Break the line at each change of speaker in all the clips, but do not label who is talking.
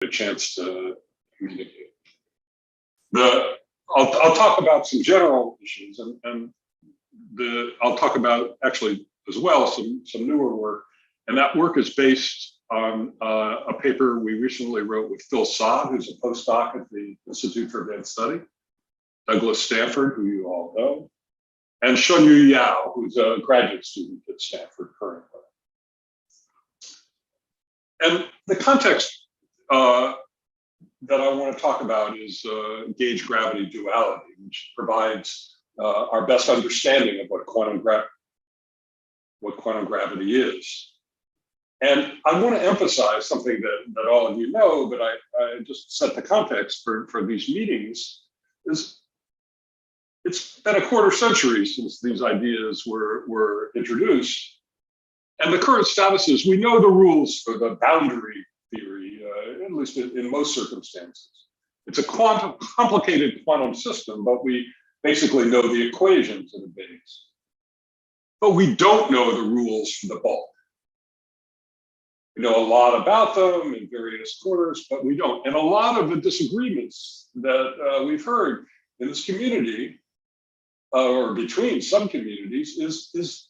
a chance to communicate. I'll talk about some general issues, and I'll talk about actually as well some newer work, and that work is based on a paper we recently wrote with Phil Saad, who's a postdoc at the Institute for Advanced Study, Douglas Stanford, who you all know, and Shunyu Yao, who's a graduate student at Stanford currently. And the context that I want to talk about is gauge gravity duality, which provides our best understanding of what quantum gravity is. And I want to emphasize something that all of you know, but I just set the context for these meetings, is it's been a quarter century since these ideas were introduced. And the current status is we know the rules for the boundary theory, at least in most circumstances. It's a complicated quantum system, but we basically know the equations in advance. But we don't know the rules for the bulk. We know a lot about them in various quarters, but we don't. And a lot of the disagreements that we've heard in this community, or between some communities, is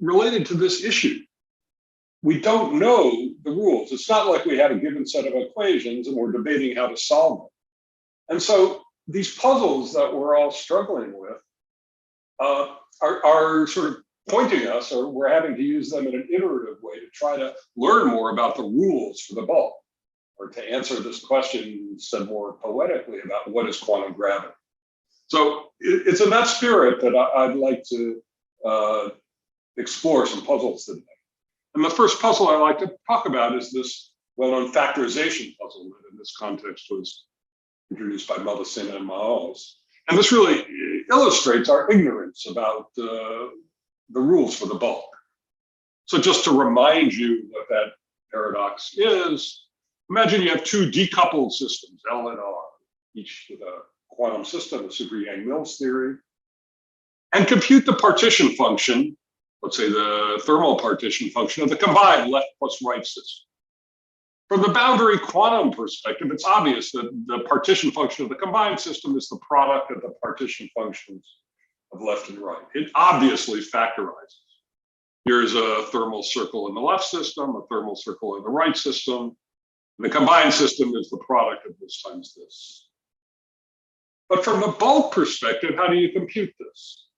related to this issue. We don't know the rules. It's not like we have a given set of equations and we're debating how to solve them. And so these puzzles that we're all struggling with are sort of pointing us, or we're having to use them in an iterative way to try to learn more about the rules for the bulk, or to answer this question said more poetically about what is quantum gravity. So it's in that spirit that I'd like to explore some puzzles today. And the first puzzle I like to talk about is this well-known factorization puzzle that in this context was introduced by Melusina and Maos. And this really illustrates our ignorance about the rules for the bulk. So just to remind you what that paradox is, imagine you have two decoupled systems, L and R, each with a quantum system, a super-Yang-Mills theory, and compute the partition function, let's say the thermal partition function of the combined left plus right system. From the boundary quantum perspective, it's obvious that the partition function of the combined system is the product of the partition functions of left and right. It obviously factorizes. Here's a thermal circle in the left system, a thermal circle in the right system. And the combined system is the product of this times this. But from the bulk perspective, how do you compute this?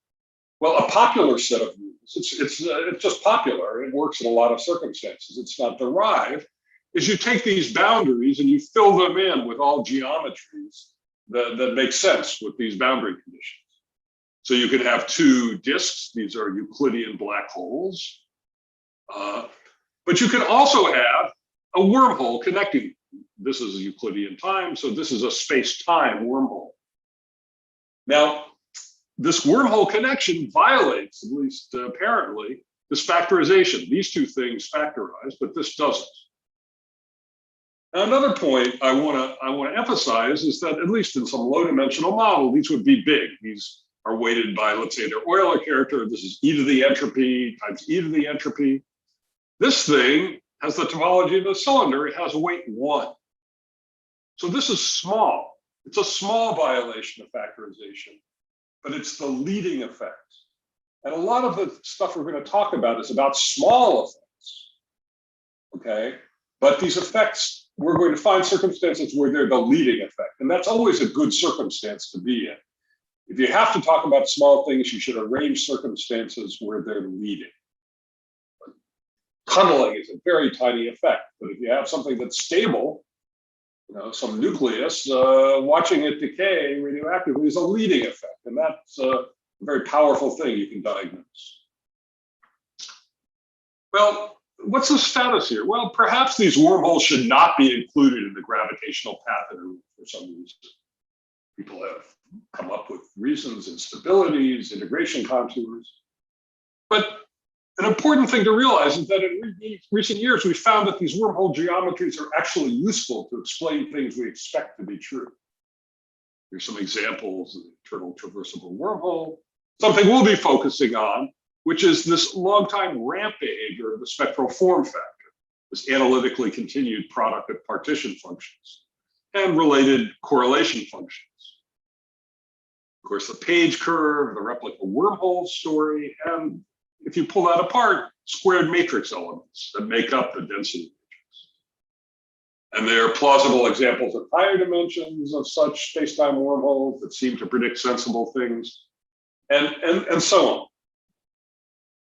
Well, a popular set of rules, it's just popular. It works in a lot of circumstances. It's not derived. Is you take these boundaries and you fill them in with all geometries that make sense with these boundary conditions. So you could have two disks. These are Euclidean black holes. But you could also have a wormhole connecting. This is Euclidean time, so this is a space-time wormhole. Now, this wormhole connection violates, at least apparently, this factorization. These two things factorize, but this doesn't. Now, another point I want to emphasize is that at least in some low-dimensional model, these would be big. These are weighted by, let's say, their Euler character. This is e to the entropy times e to the entropy. This thing has the topology of a cylinder. It has weight 1. So this is small. It's a small violation of factorization, but it's the leading effect. And a lot of the stuff we're going to talk about is about small effects, okay? But these effects, we're going to find circumstances where they're the leading effect. And that's always a good circumstance to be in. If you have to talk about small things, you should arrange circumstances where they're leading. Tunneling is a very tiny effect, but if you have something that's stable, some nucleus, watching it decay radioactively is a leading effect. And that's a very powerful thing you can diagnose. Well, what's the status here? Well, perhaps these wormholes should not be included in the gravitational path for some reason. People have come up with reasons, instabilities, integration contours. But an important thing to realize is that in recent years, we found that these wormhole geometries are actually useful to explain things we expect to be true. Here's some examples of the internal traversable wormhole. Something we'll be focusing on, which is this long-time ramp behavior of the spectral form factor. this analytically continued product of partition functions, and related correlation functions. Of course, the page curve, the replica wormhole story, and if you pull that apart, squared matrix elements that make up the density matrix. And there are plausible examples of higher dimensions of such space-time wormholes that seem to predict sensible things, and so on.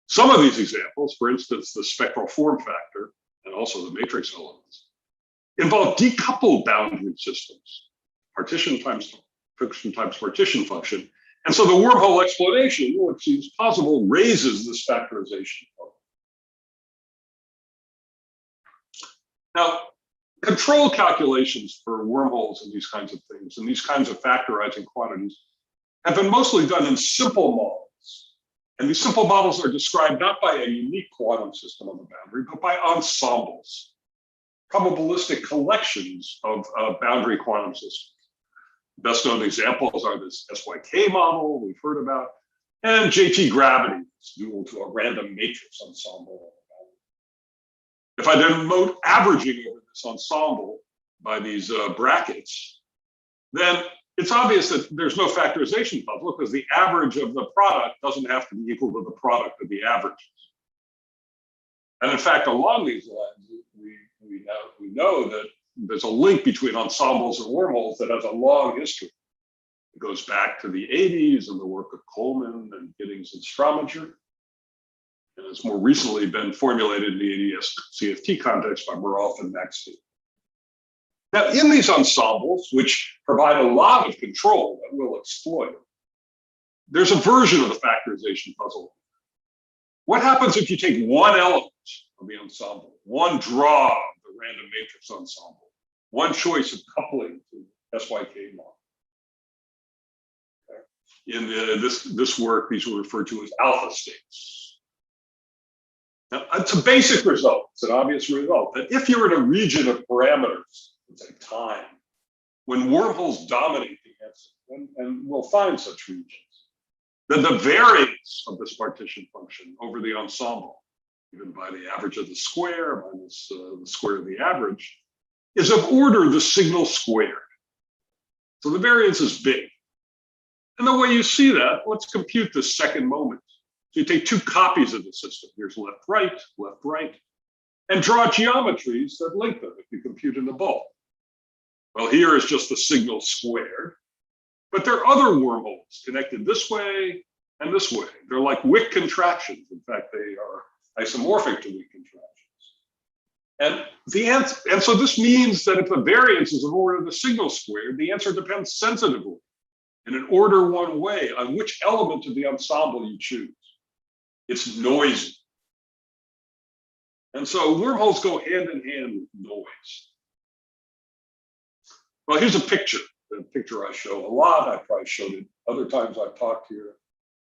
Some of these examples, for instance, the spectral form factor and also the matrix elements, involve decoupled boundary systems, partition times function times partition function. And so the wormhole explanation, which seems possible, raises this factorization problem. Now, control calculations for wormholes and these kinds of things, and these kinds of factorizing quantities, have been mostly done in simple models. And these simple models are described not by a unique quantum system on the boundary, but by ensembles, probabilistic collections of boundary quantum systems. Best known examples are this SYK model we've heard about, and JT gravity, it's dual to a random matrix ensemble. If I then note averaging over this ensemble by these brackets, then it's obvious that there's no factorization puzzle because the average of the product doesn't have to be equal to the product of the averages. And in fact, along these lines, we know that there's a link between ensembles and wormholes that has a long history. It goes back to the 80s and the work of Coleman and Giddings and Strominger. And it's more recently been formulated in the ADS CFT context by Muralf and Maxey. Now, in these ensembles, which provide a lot of control that we'll exploit, there's a version of the factorization puzzle. What happens if you take one element of the ensemble, one draw of the random matrix ensemble, one choice of coupling to SYK model? Okay. In this work, these were referred to as alpha states. Now, it's a basic result. It's an obvious result that if you're in a region of parameters, let's say time, when wormholes dominate the answer, and we'll find such regions, then the variance of this partition function over the ensemble, given by the average of the square minus the square of the average, is of order the signal squared. So the variance is big. And the way you see that, let's compute this second moment. So you take two copies of the system. Here's left, right, and draw geometries that link them if you compute in the bulk. Well, here is just the signal squared, but there are other wormholes connected this way and this way. They're like Wick contractions. In fact, they are isomorphic to Wick contractions. And so this means that if the variance is of order the signal squared, the answer depends sensitively in an order one way on which element of the ensemble you choose. It's noisy. And so wormholes go hand in hand with noise. Well, here's a picture I show a lot. I probably showed it other times I've talked here.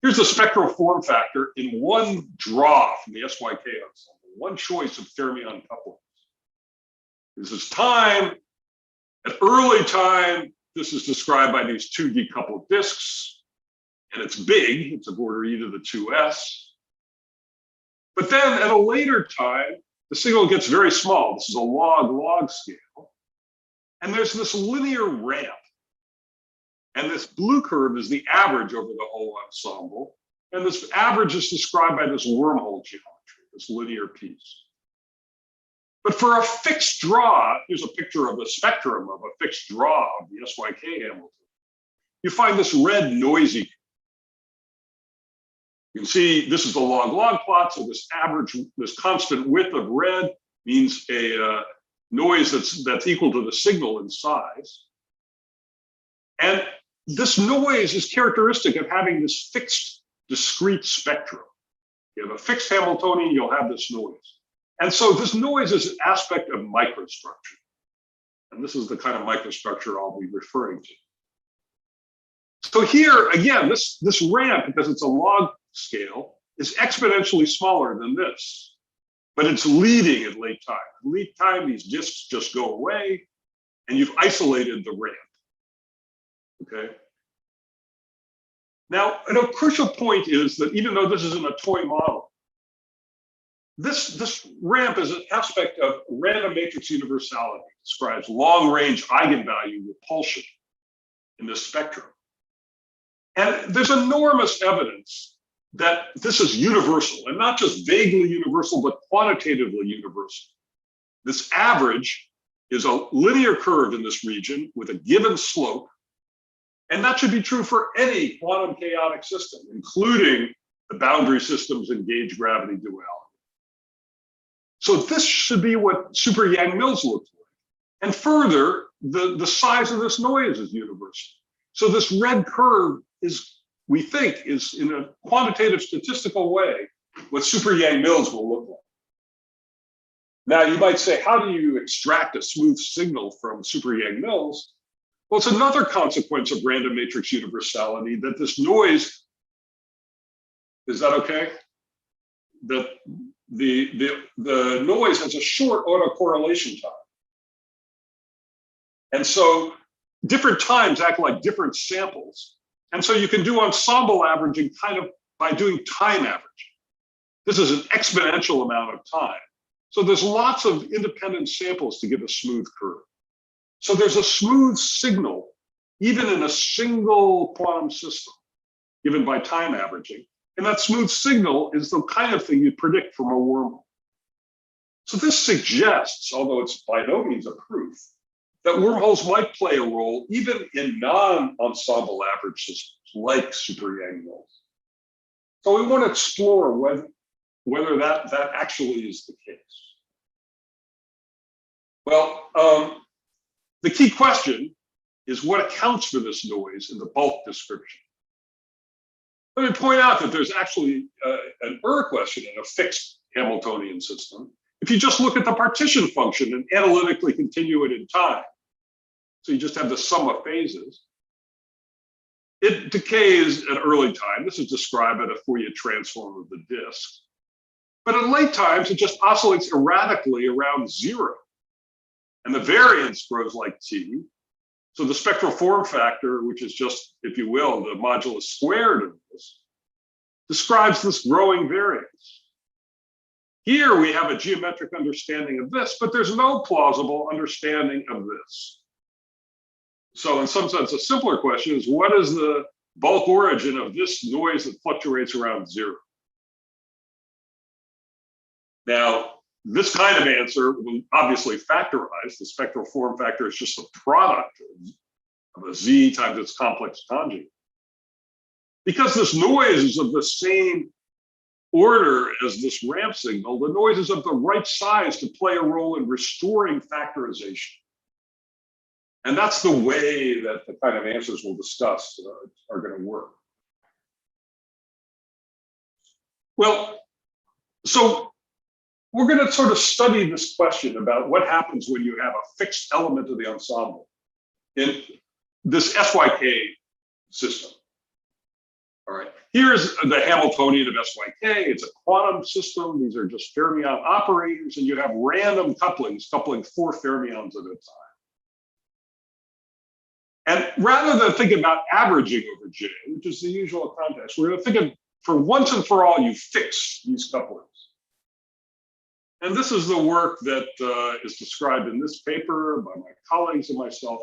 Here's the spectral form factor in one draw from the SYK ensemble, one choice of fermion couplings. This is time. At early time, this is described by these two decoupled disks, and it's big. It's of order e to the 2s. But then at a later time, the signal gets very small. This is a log scale. And there's this linear ramp. And this blue curve is the average over the whole ensemble. And this average is described by this wormhole geometry, this linear piece. But for a fixed draw, here's a picture of the spectrum of a fixed draw of the SYK Hamilton. You find this red noisy curve. You can see this is the log plot. So this average, this constant width of red means a noise that's equal to the signal in size. And this noise is characteristic of having this fixed discrete spectrum. You have a fixed Hamiltonian, you'll have this noise. And so this noise is an aspect of microstructure. And this is the kind of microstructure I'll be referring to. So here, again, this ramp, because it's a log scale, is exponentially smaller than this. But it's leading at late time. At late time, these disks just go away, and you've isolated the ramp. Okay. Now, a crucial point is that even though this isn't a toy model, This ramp is an aspect of random matrix universality, describes long-range eigenvalue repulsion in this spectrum. And there's enormous evidence that this is universal, and not just vaguely universal, but quantitatively universal. This average is a linear curve in this region with a given slope, and that should be true for any quantum chaotic system, including the boundary systems and gauge gravity duality. So this should be what super Yang-Mills looks like. And further, the size of this noise is universal. So this red curve is, we think, is in a quantitative statistical way what super Yang-Mills will look like. Now you might say, how do you extract a smooth signal from super Yang-Mills? Well, it's another consequence of random matrix universality that this noise, is that okay? That the noise has a short autocorrelation time. And so different times act like different samples. And so you can do ensemble averaging kind of by doing time averaging. This is an exponential amount of time. So there's lots of independent samples to give a smooth curve. So there's a smooth signal, even in a single quantum system, given by time averaging. And that smooth signal is the kind of thing you'd predict from a wormhole. So this suggests, although it's by no means a proof, that wormholes might play a role even in non-ensemble average systems like super Yang-Mills. So we want to explore whether that actually is the case. Well, the key question is what accounts for this noise in the bulk description. Let me point out that there's actually an question in a fixed Hamiltonian system. If you just look at the partition function and analytically continue it in time, so you just have the sum of phases, it decays at early time. This is described at a Fourier transform of the disk. But at late times, it just oscillates erratically around 0. And the variance grows like t. So the spectral form factor, which is just, if you will, the modulus squared of this, describes this growing variance. Here we have a geometric understanding of this, but there's no plausible understanding of this. So in some sense, a simpler question is, what is the bulk origin of this noise that fluctuates around 0? Now, this kind of answer will obviously factorize. The spectral form factor is just a product of a z times its complex conjugate. Because this noise is of the same order as this ramp signal, the noise is of the right size to play a role in restoring factorization. And that's the way that the kind of answers we'll discuss are going to work. Well, so we're going to sort of study this question about what happens when you have a fixed element of the ensemble in this SYK system. All right, here's the Hamiltonian of SYK. It's a quantum system. These are just fermion operators, and you have random couplings, coupling 4 fermions at a time. And rather than thinking about averaging over J, which is the usual context, we're going to think of, for once and for all, you fix these couplings. And this is the work that is described in this paper by my colleagues and myself.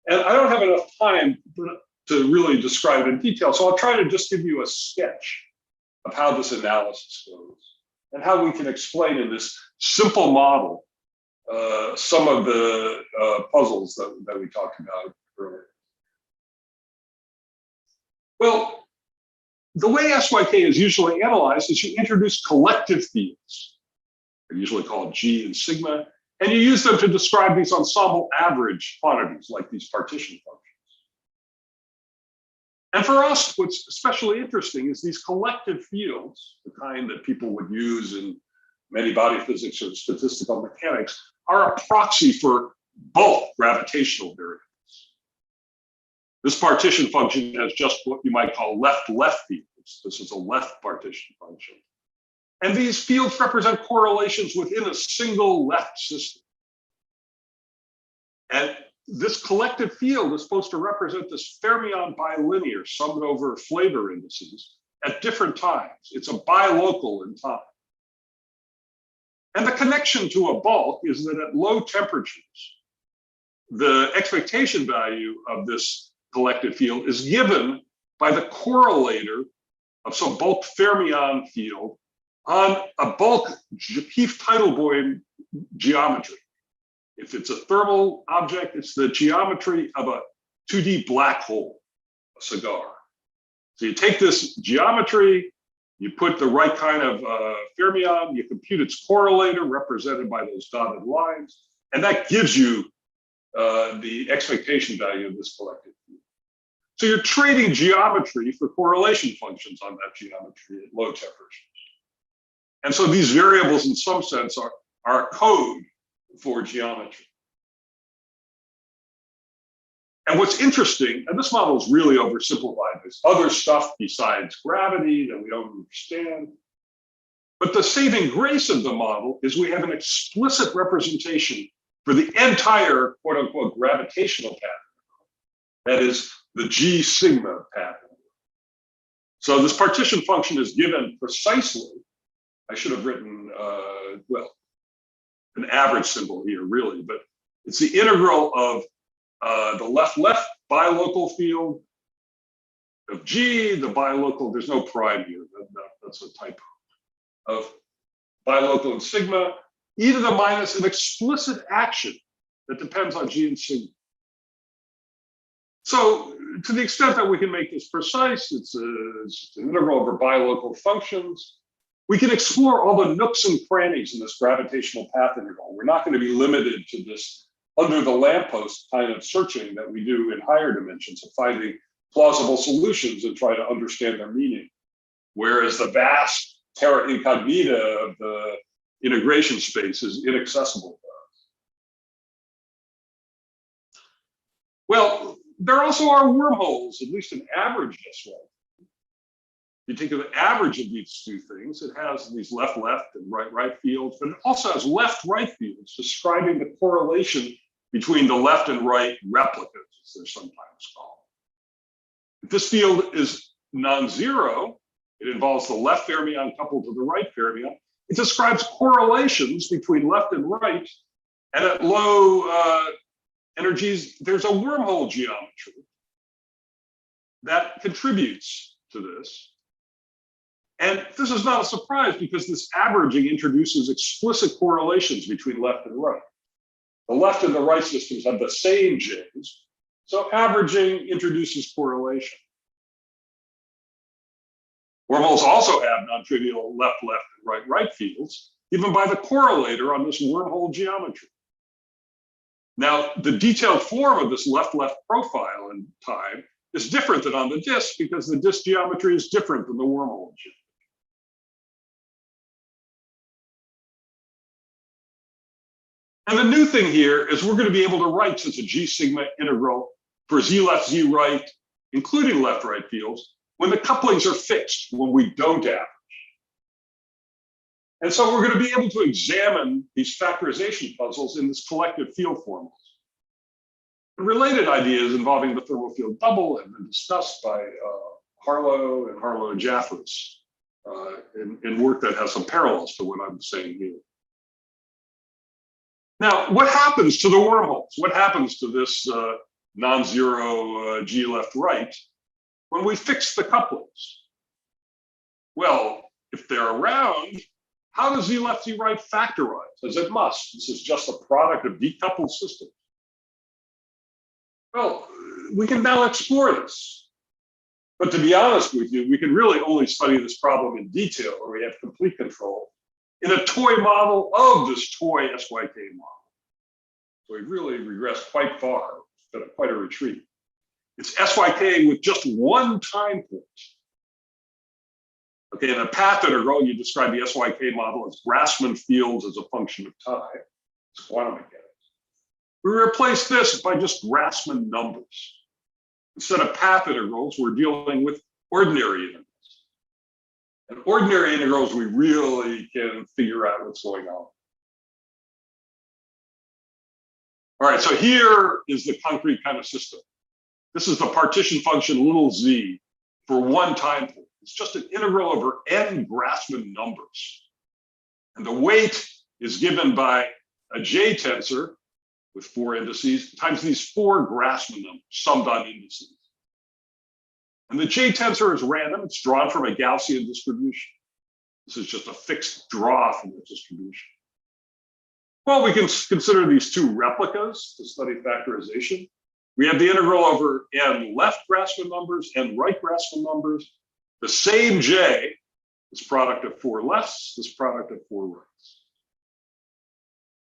And I don't have enough time to really describe it in detail, so I'll try to just give you a sketch of how this analysis goes and how we can explain in this simple model some of the puzzles that we talked about earlier. Well, the way SYK is usually analyzed is you introduce collective fields. They're usually called G and sigma, and you use them to describe these ensemble average quantities like these partition functions. And for us, what's especially interesting is these collective fields, the kind that people would use in many body physics or statistical mechanics, are a proxy for bulk gravitational variables. This partition function has just what you might call left-left fields. This is a left partition function. And these fields represent correlations within a single left system. And this collective field is supposed to represent this fermion bilinear summed over flavor indices at different times. It's a bilocal in time. And the connection to a bulk is that at low temperatures, the expectation value of this collective field is given by the correlator of some bulk fermion field on a bulk Heph-Teitelboim geometry. If it's a thermal object, it's the geometry of a 2D black hole, a cigar. So you take this geometry, you put the right kind of fermion, you compute its correlator represented by those dotted lines, and that gives you the expectation value of this collective field. So you're trading geometry for correlation functions on that geometry at low temperatures. And so these variables, in some sense, are a code for geometry. And what's interesting, and this model is really oversimplified, there's other stuff besides gravity that we don't understand. But the saving grace of the model is we have an explicit representation for the entire quote unquote gravitational pattern. That is the G sigma pattern. So this partition function is given precisely. I should have written, well, an average symbol here, really, but it's the integral of the left-left bilocal field of G, the bilocal, there's no prime here, that's a typo, of bilocal and sigma, e to the minus an explicit action that depends on G and sigma. So to the extent that we can make this precise, it's an integral over bilocal functions. We can explore all the nooks and crannies in this gravitational path integral. We're not going to be limited to this under the lamppost kind of searching that we do in higher dimensions of finding plausible solutions and try to understand their meaning. Whereas the vast terra incognita of the integration space is inaccessible to us. Well, there also are wormholes, at least an average this way. You take the average of these two things, it has these left-left and right-right fields, but it also has left-right fields describing the correlation between the left and right replicas, as they're sometimes called. If this field is non-zero, it involves the left fermion coupled to the right fermion. It describes correlations between left and right, and at low energies, there's a wormhole geometry that contributes to this. And this is not a surprise because this averaging introduces explicit correlations between left and right. The left and the right systems have the same J's, so averaging introduces correlation. Wormholes also have non-trivial left-left and right-right fields, given by the correlator on this wormhole geometry. Now, the detailed form of this left-left profile in time is different than on the disk because the disk geometry is different than the wormhole geometry. And the new thing here is we're going to be able to write such a G sigma integral for Z left, Z right, including left-right fields, when the couplings are fixed, when we don't average. And so we're going to be able to examine these factorization puzzles in this collective field formulas. The related ideas involving the thermal field double have been discussed by Harlow and Harlow and Jaffrus in work that has some parallels to what I'm saying here. Now, what happens to the wormholes? What happens to this non-zero G left right when we fix the couplings? Well, if they're around, how does Z left, Z right factorize? As it must. This is just a product of decoupled systems. Well, we can now explore this. But to be honest with you, we can really only study this problem in detail where we have complete control in a toy model of this toy SYK model. So we've really regressed quite far. It's been quite a retreat. It's SYK with just one time point. Okay, in a path integral, you describe the SYK model as Grassmann fields as a function of time. It's quantum mechanics. We replace this by just Grassmann numbers. Instead of path integrals, we're dealing with ordinary integrals. And ordinary integrals, we really can figure out what's going on. All right, so here is the concrete kind of system. This is the partition function little z for one time point. It's just an integral over n Grassmann numbers. And the weight is given by a J tensor with 4 indices times these 4 Grassmann numbers summed on indices. And the J tensor is random. It's drawn from a Gaussian distribution. This is just a fixed draw from the distribution. Well, we can consider these 2 replicas to study factorization. We have the integral over n left Grassmann numbers, n right Grassmann numbers, the same J, this product of 4 lefts, this product of 4 rights.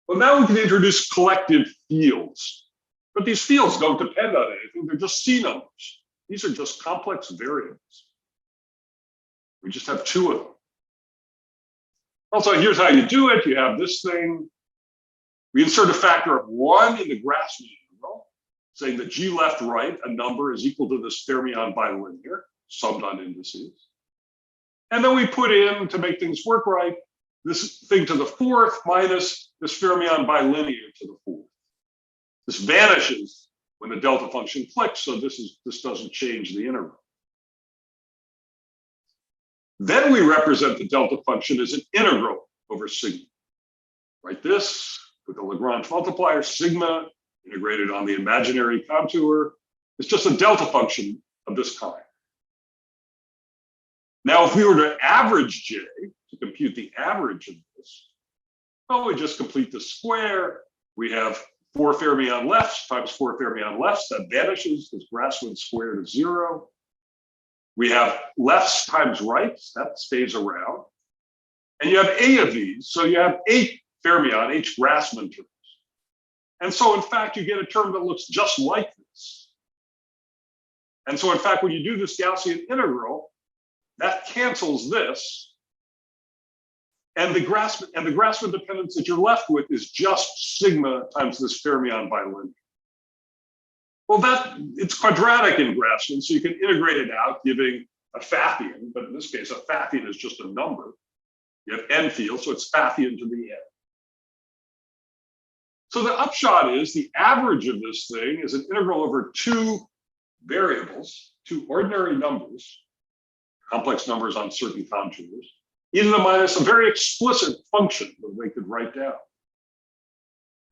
Well, now we can introduce collective fields, but these fields don't depend on anything. They're just C numbers. These are just complex variables. We just have 2 of them. Also, here's how you do it. You have this thing. We insert a factor of 1 in the Grassmann integral, saying that G left right, a number, is equal to this fermion bilinear, summed on indices. And then we put in, to make things work right, this thing to the 4th minus this fermion bilinear to the 4th. This vanishes when the delta function clicks, so this doesn't change the integral. Then we represent the delta function as an integral over sigma. Write this with the Lagrange multiplier, sigma integrated on the imaginary contour. It's just a delta function of this kind. Now, if we were to average J, to compute the average of this, well, we just complete the square. We have 4 fermion lefts times 4 fermion lefts. That vanishes because Grassmann squared is 0. We have lefts times rights. That stays around. And you have A of these. So you have 8 fermion, H Grassmann terms. And so, in fact, you get a term that looks just like this. And so, in fact, when you do this Gaussian integral, that cancels this. And the Grassmann dependence that you're left with is just sigma times this fermion bilinear. Well, it's quadratic in Grassmann, so you can integrate it out, giving a Fathian, but in this case, a Fathian is just a number. You have n fields, so it's Fathian to the n. So the upshot is the average of this thing is an integral over 2 variables, 2 ordinary numbers, complex numbers on certain contours, e to the minus a very explicit function that they could write down.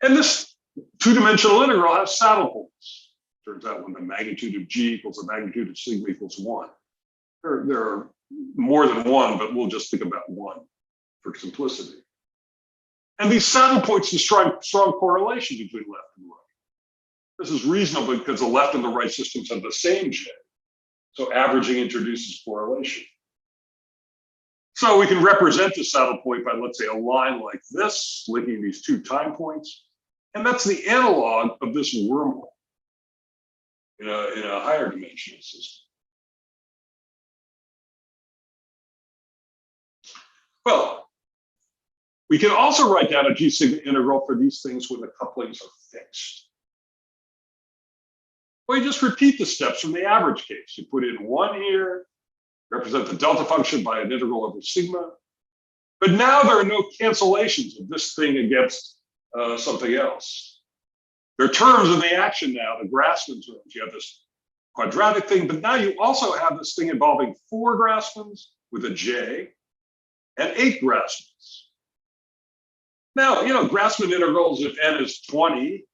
And this 2-dimensional integral has saddle points. Turns out when the magnitude of G equals the magnitude of sigma equals 1. There are more than 1, but we'll just think about 1 for simplicity. And these saddle points describe strong correlation between left and right. This is reasonable because the left and the right systems have the same J. So averaging introduces correlation. So we can represent the saddle point by, let's say, a line like this, linking these 2 time points. And that's the analog of this wormhole in a higher dimensional system. Well, we can also write down a G sigma integral for these things when the couplings are fixed. Well, you just repeat the steps from the average case. You put in 1 here, represent the delta function by an integral over sigma. But now there are no cancellations of this thing against something else. There are terms in the action now, the Grassmann terms. You have this quadratic thing, but now you also have this thing involving 4 Grassmanns with a J and 8 Grassmanns. Now, Grassmann integrals, if n is 20,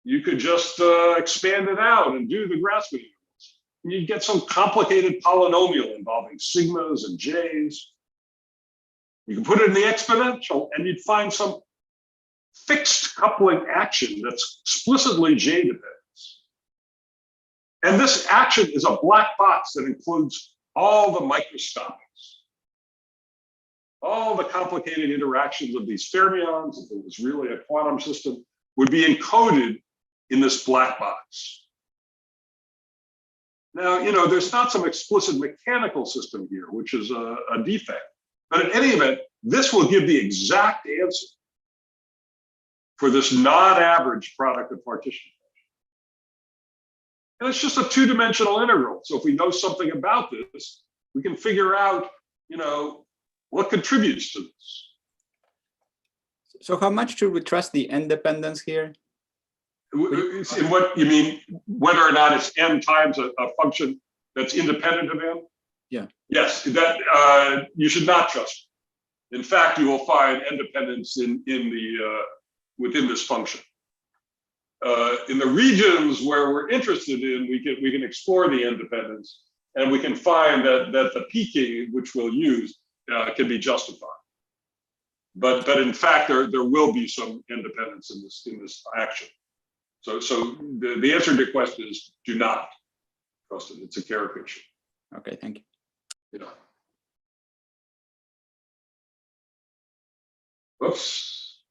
you could just expand it out and do the Grassmann integrals. And you'd get some complicated polynomial involving sigmas and j's. You can put it in the exponential and you'd find some fixed coupling action that's explicitly J dependence. And this action is a black box that includes all the microscopics, all the complicated interactions of these fermions, if it was really a quantum system, would be encoded in this black box. Now, there's not some explicit mechanical system here, which is a defect. But in any event, this will give the exact answer for this non-average product of partition function. And it's just a 2-dimensional integral. So if we know something about this, we can figure out, what contributes to this.
So how much should we trust the n dependence here?
In what you mean, whether or not it's n times a function that's independent of n?
Yeah.
Yes, that you should not trust. In fact, you will find independence within this function. In the regions where we're interested in, we can explore the independence, and we can find that the peaking, which we'll use, can be justified. But in fact, there will be some independence in this action. So the answer to your question is do not trust it. It's a caricature.
Okay, thank you.
Yeah. Whoops.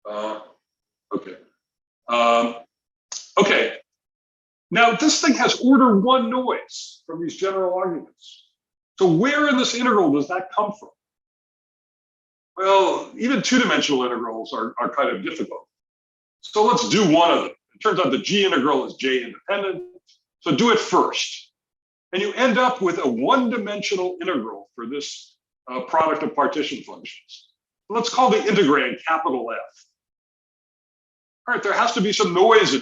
Okay. Okay. Now this thing has order 1 noise from these general arguments. So where in this integral does that come from? Well, even 2-dimensional integrals are kind of difficult. So let's do one of them. It turns out the G integral is J independent. So do it first. And you end up with a 1-dimensional integral for this product of partition functions. Let's call the integrand capital F. All right, there has to be some noise in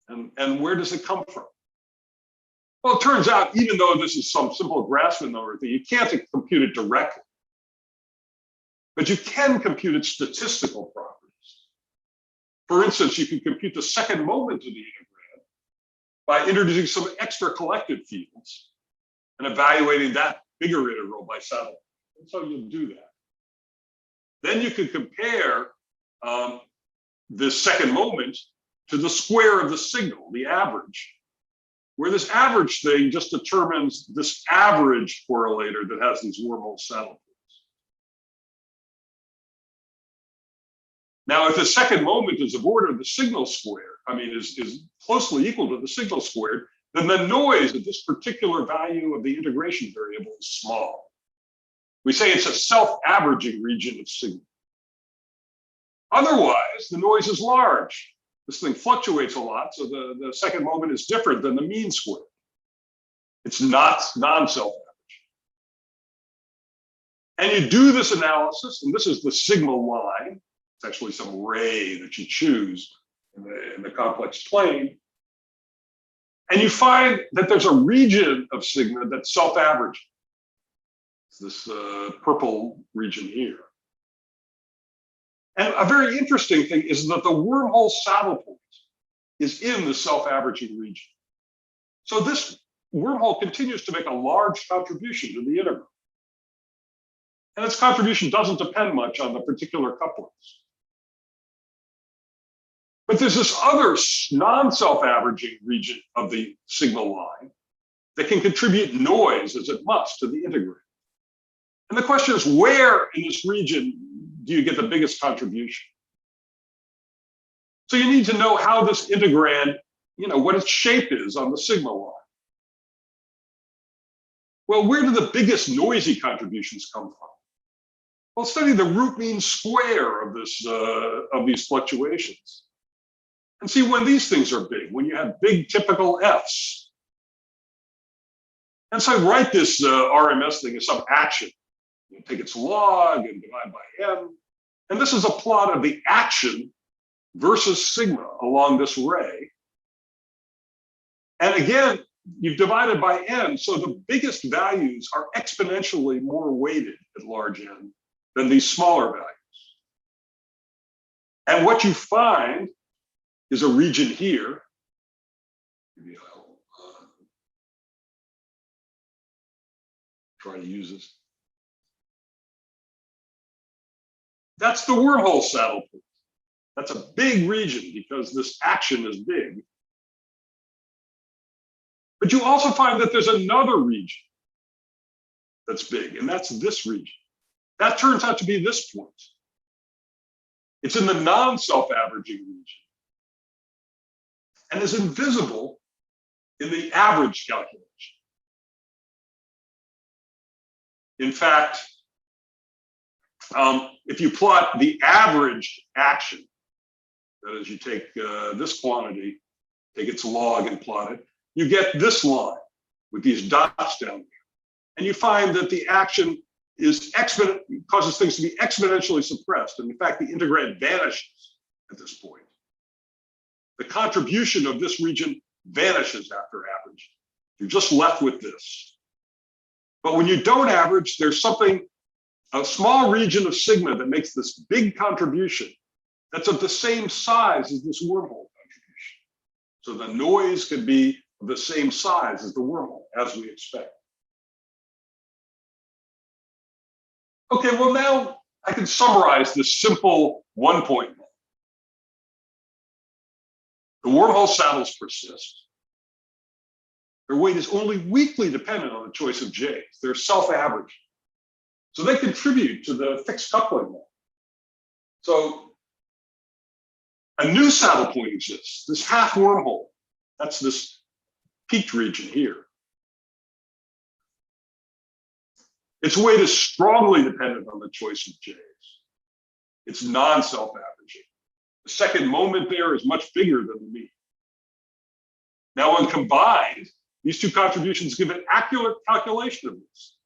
F. And where does it come from? Well, it turns out, even though this is some simple Grassmann number thing, you can't compute it directly. But you can compute its statistical properties. For instance, you can compute the second moment of the integrand by introducing some extra collective fields and evaluating that bigger integral by satellite. And so you'll do that. Then you can compare the second moment to the square of the signal, the average, where this average thing just determines this average correlator that has these wormhole saddle points. Now, if the second moment is of order the signal squared, is closely equal to the signal squared, then the noise at this particular value of the integration variable is small. We say it's a self-averaging region of signal. Otherwise, the noise is large. This thing fluctuates a lot, so the second moment is different than the mean squared. It's not non-self-averaging. And you do this analysis, and this is the signal line. It's actually some ray that you choose in the complex plane. And you find that there's a region of sigma that's self-averaging. It's this purple region here. And a very interesting thing is that the wormhole saddle point is in the self-averaging region. So this wormhole continues to make a large contribution to the integral. And its contribution doesn't depend much on the particular couplings. But there's this other non-self-averaging region of the signal line that can contribute noise, as it must, to the integrand. And the question is, where in this region do you get the biggest contribution? So you need to know how this integrand, what its shape is on the sigma line. Well, where do the biggest noisy contributions come from? Well, study the root mean square of these fluctuations. And see when these things are big, when you have big typical Fs. And so write this RMS thing as some action. You take its log and divide by n. And this is a plot of the action versus sigma along this ray. And again, you've divided by n, so the biggest values are exponentially more weighted at large n than these smaller values. And what you find is a region here. Maybe I'll try to use this. That's the wormhole saddle point. That's a big region because this action is big. But you also find that there's another region that's big, and that's this region. That turns out to be this point. It's in the non-self-averaging region and is invisible in the average calculation. In fact, if you plot the average action, that is, you take this quantity, take its log and plot it, you get this line with these dots down here. And you find that the action causes things to be exponentially suppressed. And in fact, the integrand vanishes at this point. The contribution of this region vanishes after averaging. You're just left with this. But when you don't average, there's something a small region of sigma that makes this big contribution that's of the same size as this wormhole contribution. So the noise could be of the same size as the wormhole, as we expect. Okay, well now I can summarize this simple one-point model. The wormhole saddles persist. Their weight is only weakly dependent on the choice of J's. They're self-averaging. So they contribute to the fixed coupling model. So a new saddle point exists, this half wormhole. That's this peaked region here. Its weight is strongly dependent on the choice of J's. It's non-self-averaging. The second moment there is much bigger than the mean. Now, when combined, these two contributions give an accurate calculation of this,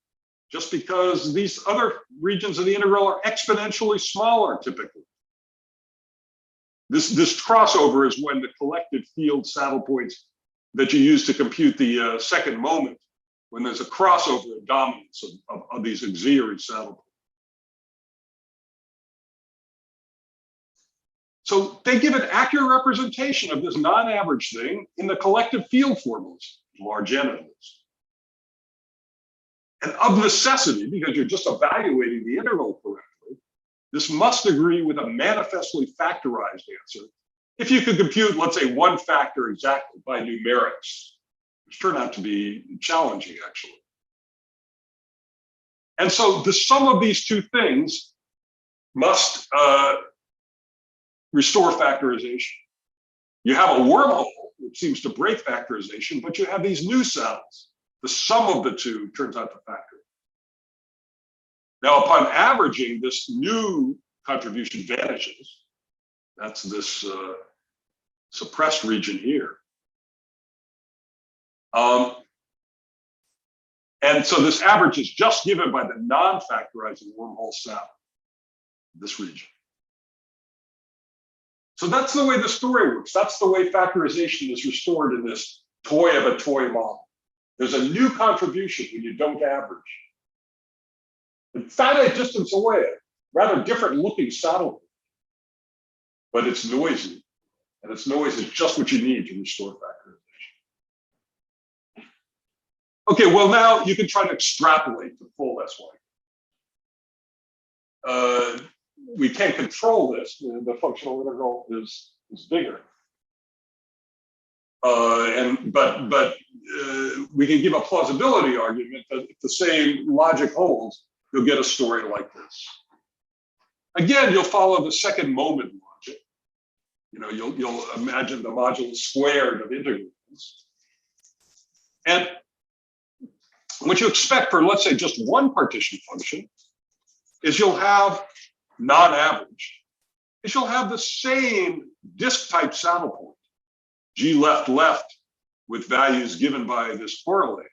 just because these other regions of the integral are exponentially smaller typically. This crossover is when the collected field saddle points that you use to compute the second moment, when there's a crossover of dominance of these auxiliary saddle points. So they give an accurate representation of this non-average thing in the collective field formulas, large N of this. And of necessity, because you're just evaluating the integral correctly, this must agree with a manifestly factorized answer if you could compute, let's say, one factor exactly by numerics, which turned out to be challenging, actually. And so the sum of these two things must restore factorization. You have a wormhole, which seems to break factorization, but you have these new saddles. The sum of the two turns out to factor. Now, upon averaging, this new contribution vanishes. That's this suppressed region here. And so this average is just given by the non-factorizing wormhole saddle, this region. So that's the way the story works. That's the way factorization is restored in this toy of a toy model. There's a new contribution when you don't average. And finite distance away, rather different looking saddle, but it's noisy. And its noise is just what you need to restore factorization. Okay, well now you can try to extrapolate the full SY. We can't control this. The functional integral is bigger. But we can give a plausibility argument that if the same logic holds, you'll get a story like this. Again, you'll follow the second moment logic. You know, you'll imagine the modulus squared of integrals. And what you expect for, let's say, just one partition function is you'll have non-average, is you'll have the same disk type saddle point, G left with values given by this correlator.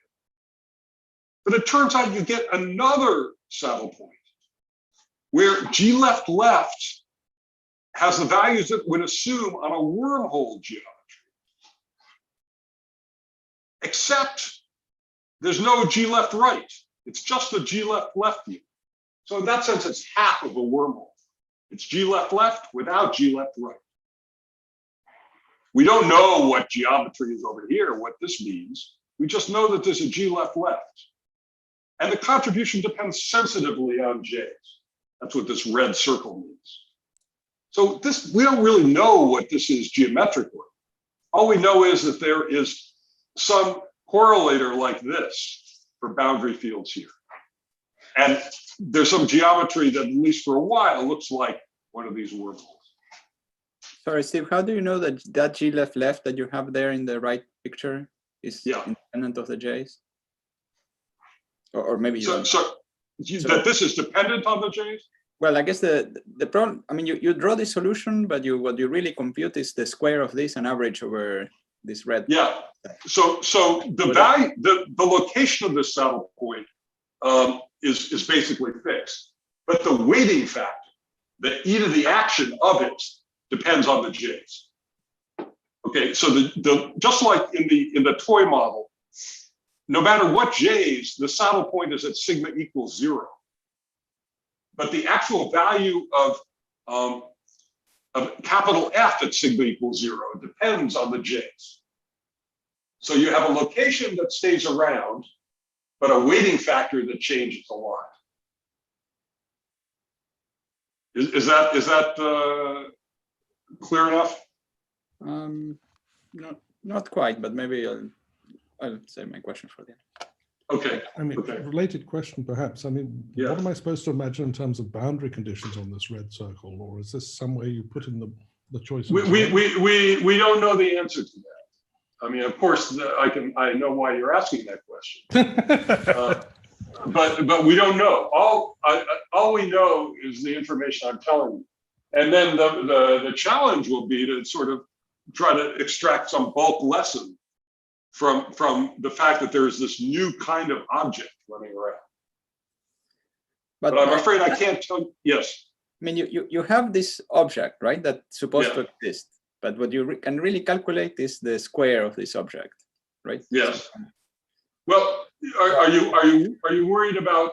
But it turns out you get another saddle point where G left has the values that would assume on a wormhole geometry. Except there's no G left right. It's just a G left view. So in that sense, it's half of a wormhole. It's G left without G left right. We don't know what geometry is over here, what this means. We just know that there's a G left. And the contribution depends sensitively on J's. That's what this red circle means. So this, we don't really know what this is geometrically. All we know is that there is some correlator like this for boundary fields here. And there's some geometry that, at least for a while, looks like one of these wormholes.
Sorry, Steve, how do you know that that G left that you have there in the right picture is independent of the J's? Or maybe you don't.
So that this is dependent on the J's?
Well, I guess the problem, I mean, you draw the solution, but what you really compute is the square of this and average over this red.
Yeah. So the value, the location of this saddle point is basically fixed, but the weighting factor, the e to the action of it, depends on the J's. Okay, so just like in the toy model, no matter what J's, the saddle point is at sigma equals 0. but the actual value of capital F at sigma equals 0 depends on the j's. So you have a location that stays around, but a weighting factor that changes a lot. Is that clear enough?
Not quite, but maybe I'll save my question for the end.
Okay.
I mean,
okay.
Related question, perhaps. I mean,
Yeah.
what am I supposed to imagine in terms of boundary conditions on this red circle, or is this some way you put in the choice?
We don't know the answer to that. I mean, of course, I know why you're asking that question, but we don't know. All we know is the information I'm telling you, and then the challenge will be to sort of try to extract some bulk lesson from the fact that there's this new kind of object running around. But I'm afraid I can't tell you. Yes.
I mean, you have this object, right, that's supposed to exist, but what you can really calculate is the square of this object, right?
Yes. Well, are you worried about?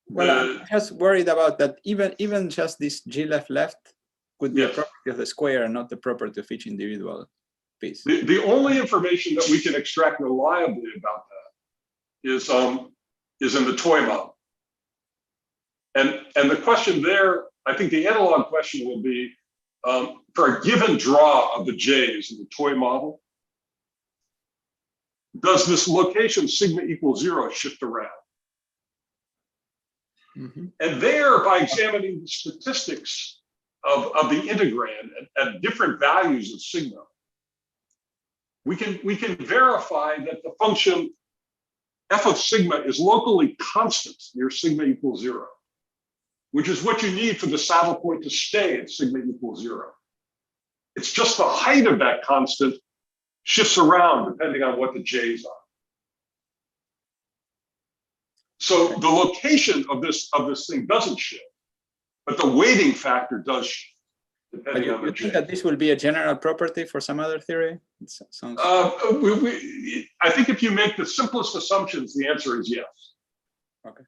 Well, I'm just worried about that. Even just this G left could be a property of the square, and not the property of each individual piece.
The only information that we can extract reliably about that is in the toy model. And the question there, I think the analog question will be, for a given draw of the J's in the toy model, does this location sigma equals 0 shift around?
Mm-hmm.
And there, by examining the statistics of the integrand at different values of sigma, we can verify that the function f of sigma is locally constant near sigma equals 0, which is what you need for the saddle point to stay at sigma equals 0. It's just the height of that constant shifts around depending on what the j's are. So the location of this thing doesn't shift, but the weighting factor does shift.
But you think that this will be a general property for some other theory? It sounds...
I think if you make the simplest assumptions, the answer is yes.
Okay.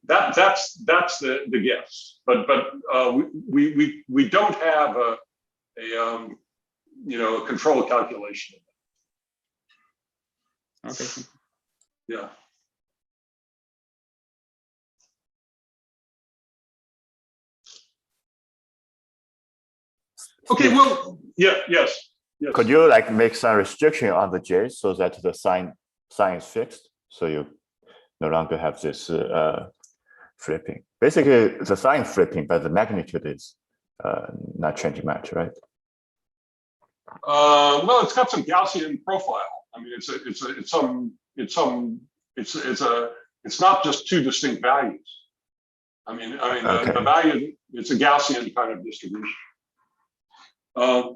That's the guess, but we don't have a control calculation.
Okay.
Yeah. Okay, well, yes.
Could you like make some restriction on the J so that the sign is fixed, so you no longer have this flipping? Basically, the sign flipping, but the magnitude is not changing much, right?
Well, it's got some Gaussian profile. I mean, it's not just two distinct values. I mean, okay. The value, it's a Gaussian kind of distribution. I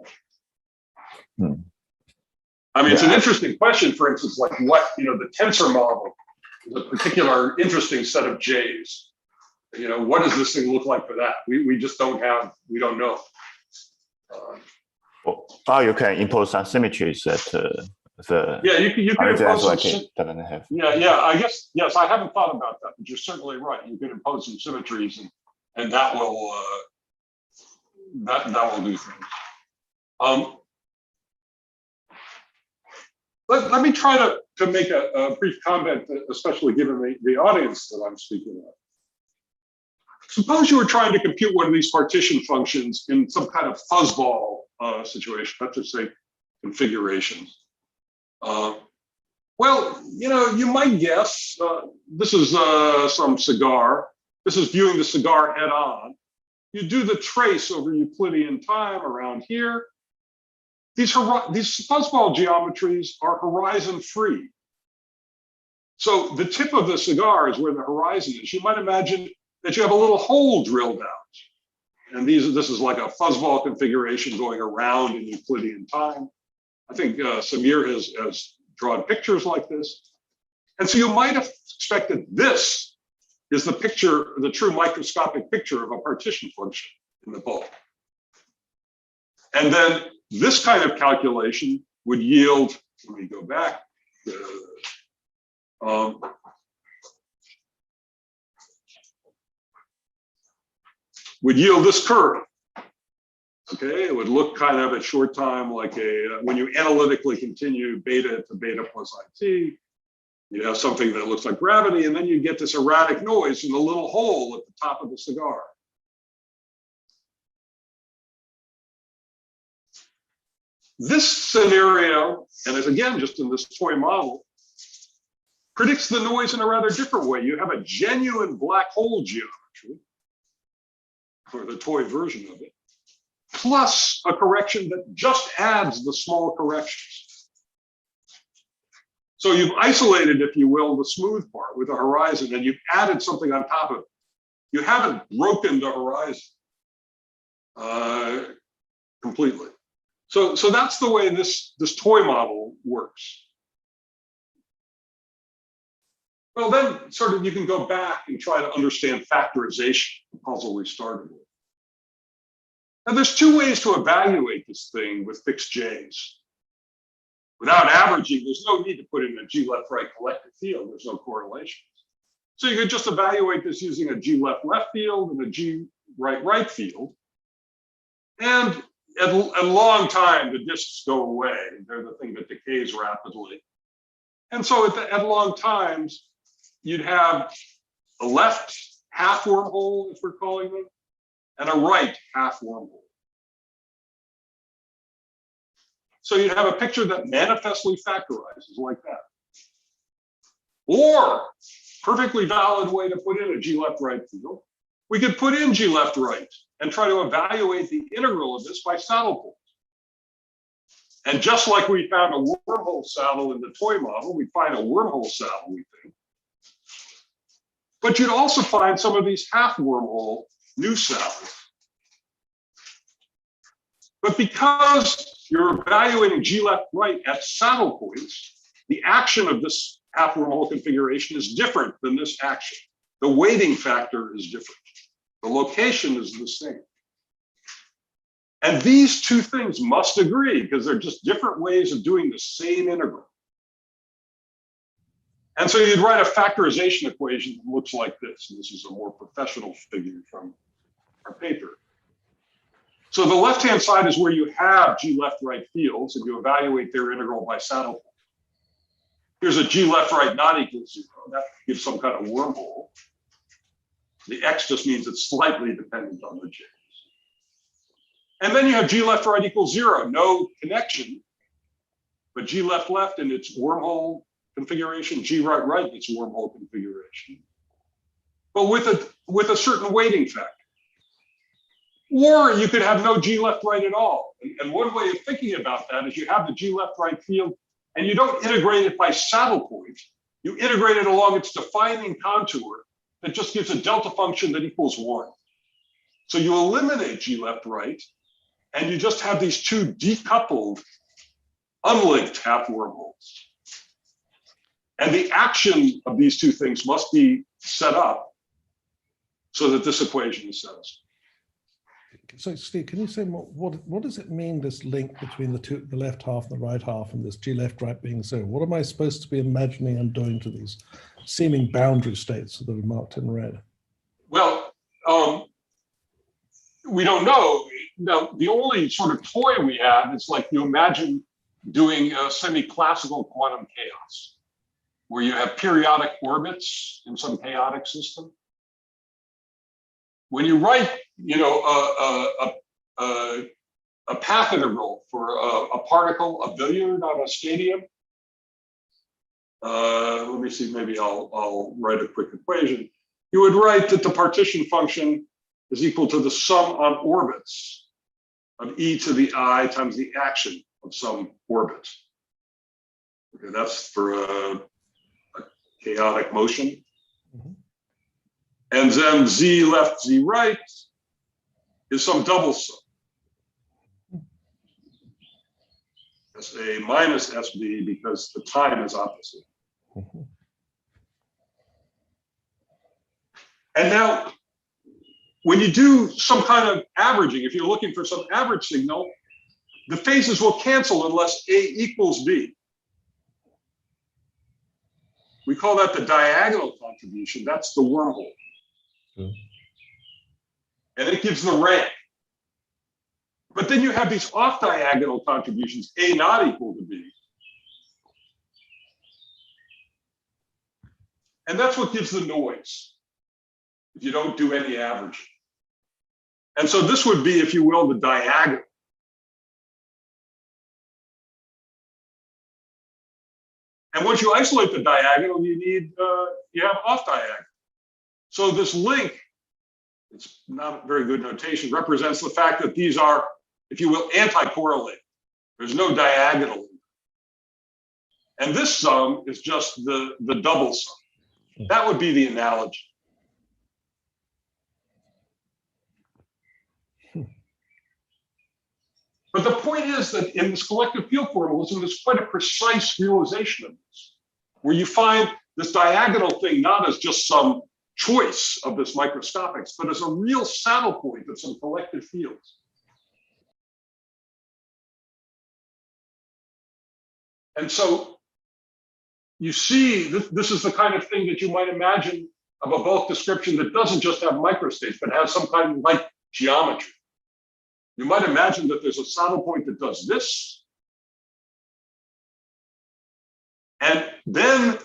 mean, it's an interesting question, for instance, like what, the tensor model is a particular interesting set of J's. What does this thing look like for that? We just don't know.
You can impose some symmetries that the
you can impose some
doesn't have.
I guess, yes, I haven't thought about that, but you're certainly right. You can impose some symmetries and that will do things. Let me try to make a brief comment, especially given the audience that I'm speaking of. Suppose you were trying to compute one of these partition functions in some kind of fuzzball situation, let's just say configurations. Well, you might guess this is some cigar. This is viewing the cigar head on. You do the trace over Euclidean time around here. These fuzzball geometries are horizon free. So the tip of the cigar is where the horizon is. You might imagine that you have a little hole drilled out. And this is like a fuzzball configuration going around in Euclidean time. I think Samir has drawn pictures like this. And so you might have expected this is the true microscopic picture of a partition function in the bulk. And then this kind of calculation would yield, let me go back. would yield this curve. Okay, it would look kind of at short time like when you analytically continue beta to beta plus IT, you have something that looks like gravity, and then you get this erratic noise in the little hole at the top of the cigar. This scenario, and as again, just in this toy model, predicts the noise in a rather different way. You have a genuine black hole geometry, or the toy version of it, plus a correction that just adds the small corrections. So you've isolated, if you will, the smooth part with a horizon, and you've added something on top of it. You haven't broken the horizon completely. So that's the way this toy model works. Well, then sort of you can go back and try to understand factorization, the puzzle we started with. And there's two ways to evaluate this thing with fixed J's. Without averaging, there's no need to put in a G left right collective field. There's no correlations. So you could just evaluate this using a G left left field and a G right right field. And at long time, the disks go away. They're the thing that decays rapidly. And so at long times, you'd have a left half wormhole, if we're calling them, and a right half wormhole. So you'd have a picture that manifestly factorizes like that. Or, perfectly valid way to put in a G left right field, we could put in G left right and try to evaluate the integral of this by saddle points. And just like we found a wormhole saddle in the toy model, we find a wormhole saddle, we think. But you'd also find some of these half wormhole new saddles. But because you're evaluating G left right at saddle points, the action of this half wormhole configuration is different than this action. The weighting factor is different. The location is the same. And these two things must agree because they're just different ways of doing the same integral. And so you'd write a factorization equation that looks like this. And this is a more professional figure from our paper. So the left-hand side is where you have G left right fields and you evaluate their integral by saddle point. Here's a G left right not equal to 0. That gives some kind of wormhole. The X just means it's slightly dependent on the J's. And then you have G left right equals 0, no connection, but G left left in its wormhole configuration, G right right its wormhole configuration, but with a certain weighting factor. Or you could have no G left right at all. And one way of thinking about that is you have the G left right field and you don't integrate it by saddle point. You integrate it along its defining contour that just gives a delta function that equals 1. So you eliminate G left right and you just have these two decoupled, unlinked half wormholes. And the action of these two things must be set up so that this equation is satisfied.
So Steve, can you say more, what does it mean, this link between the left half and the right half and this G left right being 0? What am I supposed to be imagining and doing to these seeming boundary states that are marked in red?
Well, we don't know. Now, the only sort of toy we have is like you imagine doing a semi-classical quantum chaos, where you have periodic orbits in some chaotic system. When you write, a path integral for a particle, a billiard on a stadium. Let me see, maybe I'll write a quick equation. You would write that the partition function is equal to the sum on orbits of e to the I times the action of some orbit. Okay, that's for a chaotic motion.
Mm-hmm.
And then z left, z right is some double sum. SA minus SB because the time is opposite.
Mm-hmm.
And now, when you do some kind of averaging, if you're looking for some average signal, the phases will cancel unless A equals B. We call that the diagonal contribution. That's the wormhole.
Yeah.
and it gives the rank. But then you have these off-diagonal contributions, A not equal to B. And that's what gives the noise if you don't do any averaging. And so this would be, if you will, the diagonal. And once you isolate the diagonal, you have off diagonal. So this link, it's not very good notation, represents the fact that these are, if you will, anti-correlated. There's no diagonal. And this sum is just the double sum. That would be the analogy. But the point is that in this collective field formalism, there's quite a precise realization of this, where you find this diagonal thing not as just some choice of this microscopics, but as a real saddle point of some collective fields. And so you see, this is the kind of thing that you might imagine of a bulk description that doesn't just have microstates, but has some kind of like geometry. You might imagine that there's a saddle point that does this. And then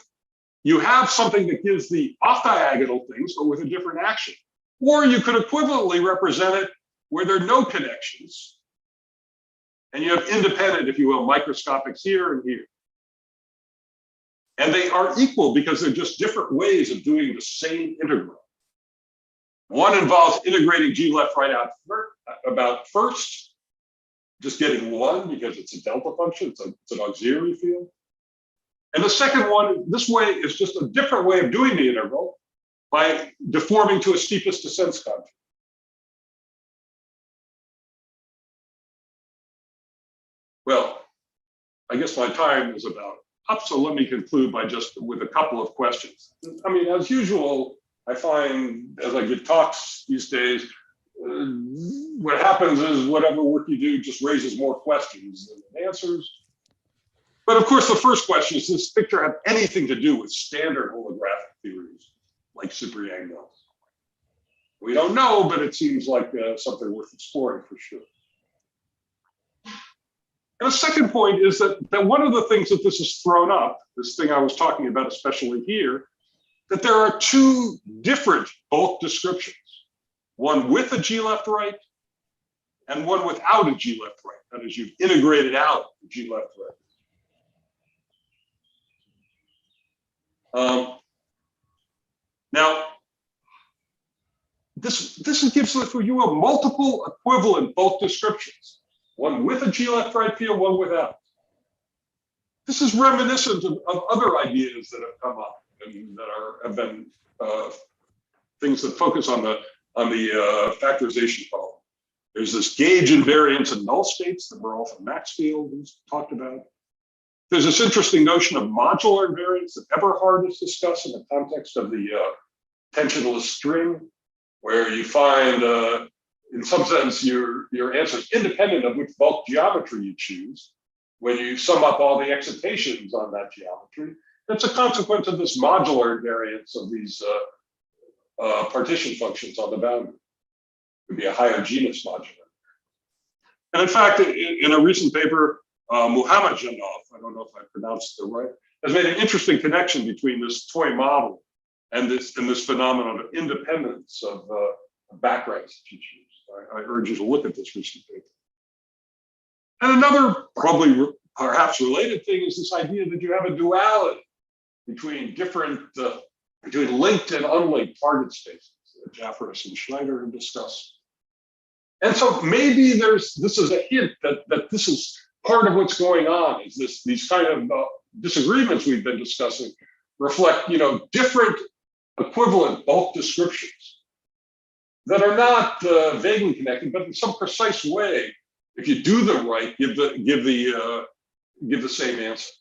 you have something that gives the off-diagonal things, but with a different action. Or you could equivalently represent it where there are no connections. And you have independent, if you will, microscopics here and here. And they are equal because they're just different ways of doing the same integral. One involves integrating G left right out about first, just getting one because it's a delta function, it's an auxiliary field. And the second one, this way, is just a different way of doing the integral by deforming to a steepest descent conjugate. Well, I guess my time is about up, so let me conclude by just with a couple of questions. I mean, as usual, I find as I give talks these days, what happens is whatever work you do just raises more questions than answers. But of course, the first question is, does this picture have anything to do with standard holographic theories like super-Yang-Mills? We don't know, but it seems like something worth exploring for sure. And the second point is that one of the things that this has thrown up, this thing I was talking about, especially here, that there are two different bulk descriptions, one with a G left right and one without a G left right. That is, you've integrated out the G left right. Now, this gives us, you will, multiple equivalent bulk descriptions, one with a G left right field, one without. This is reminiscent of other ideas that have come up and that have been things that focus on the factorization problem. There's this gauge invariance in null states that Rolf and Maxfield has talked about. There's this interesting notion of modular invariance that Eberhard has discussed in the context of the tensionless string, where you find, in some sense, your answer is independent of which bulk geometry you choose. When you sum up all the excitations on that geometry, that's a consequence of this modular invariance of these partition functions on the boundary. It could be a higher genus modular. And in fact, in a recent paper, Muhammad Janov, I don't know if I pronounced it right, has made an interesting connection between this toy model and this phenomenon of independence of backgrounds that you choose. I urge you to look at this recent paper. And another, probably perhaps related thing, is this idea that you have a duality between different, between linked and unlinked target spaces that Jafferis and Schneider have discussed. And so maybe this is a hint that this is part of what's going on, is these kind of disagreements we've been discussing reflect, different equivalent bulk descriptions that are not vaguely connected, but in some precise way, if you do them right, give the same answer.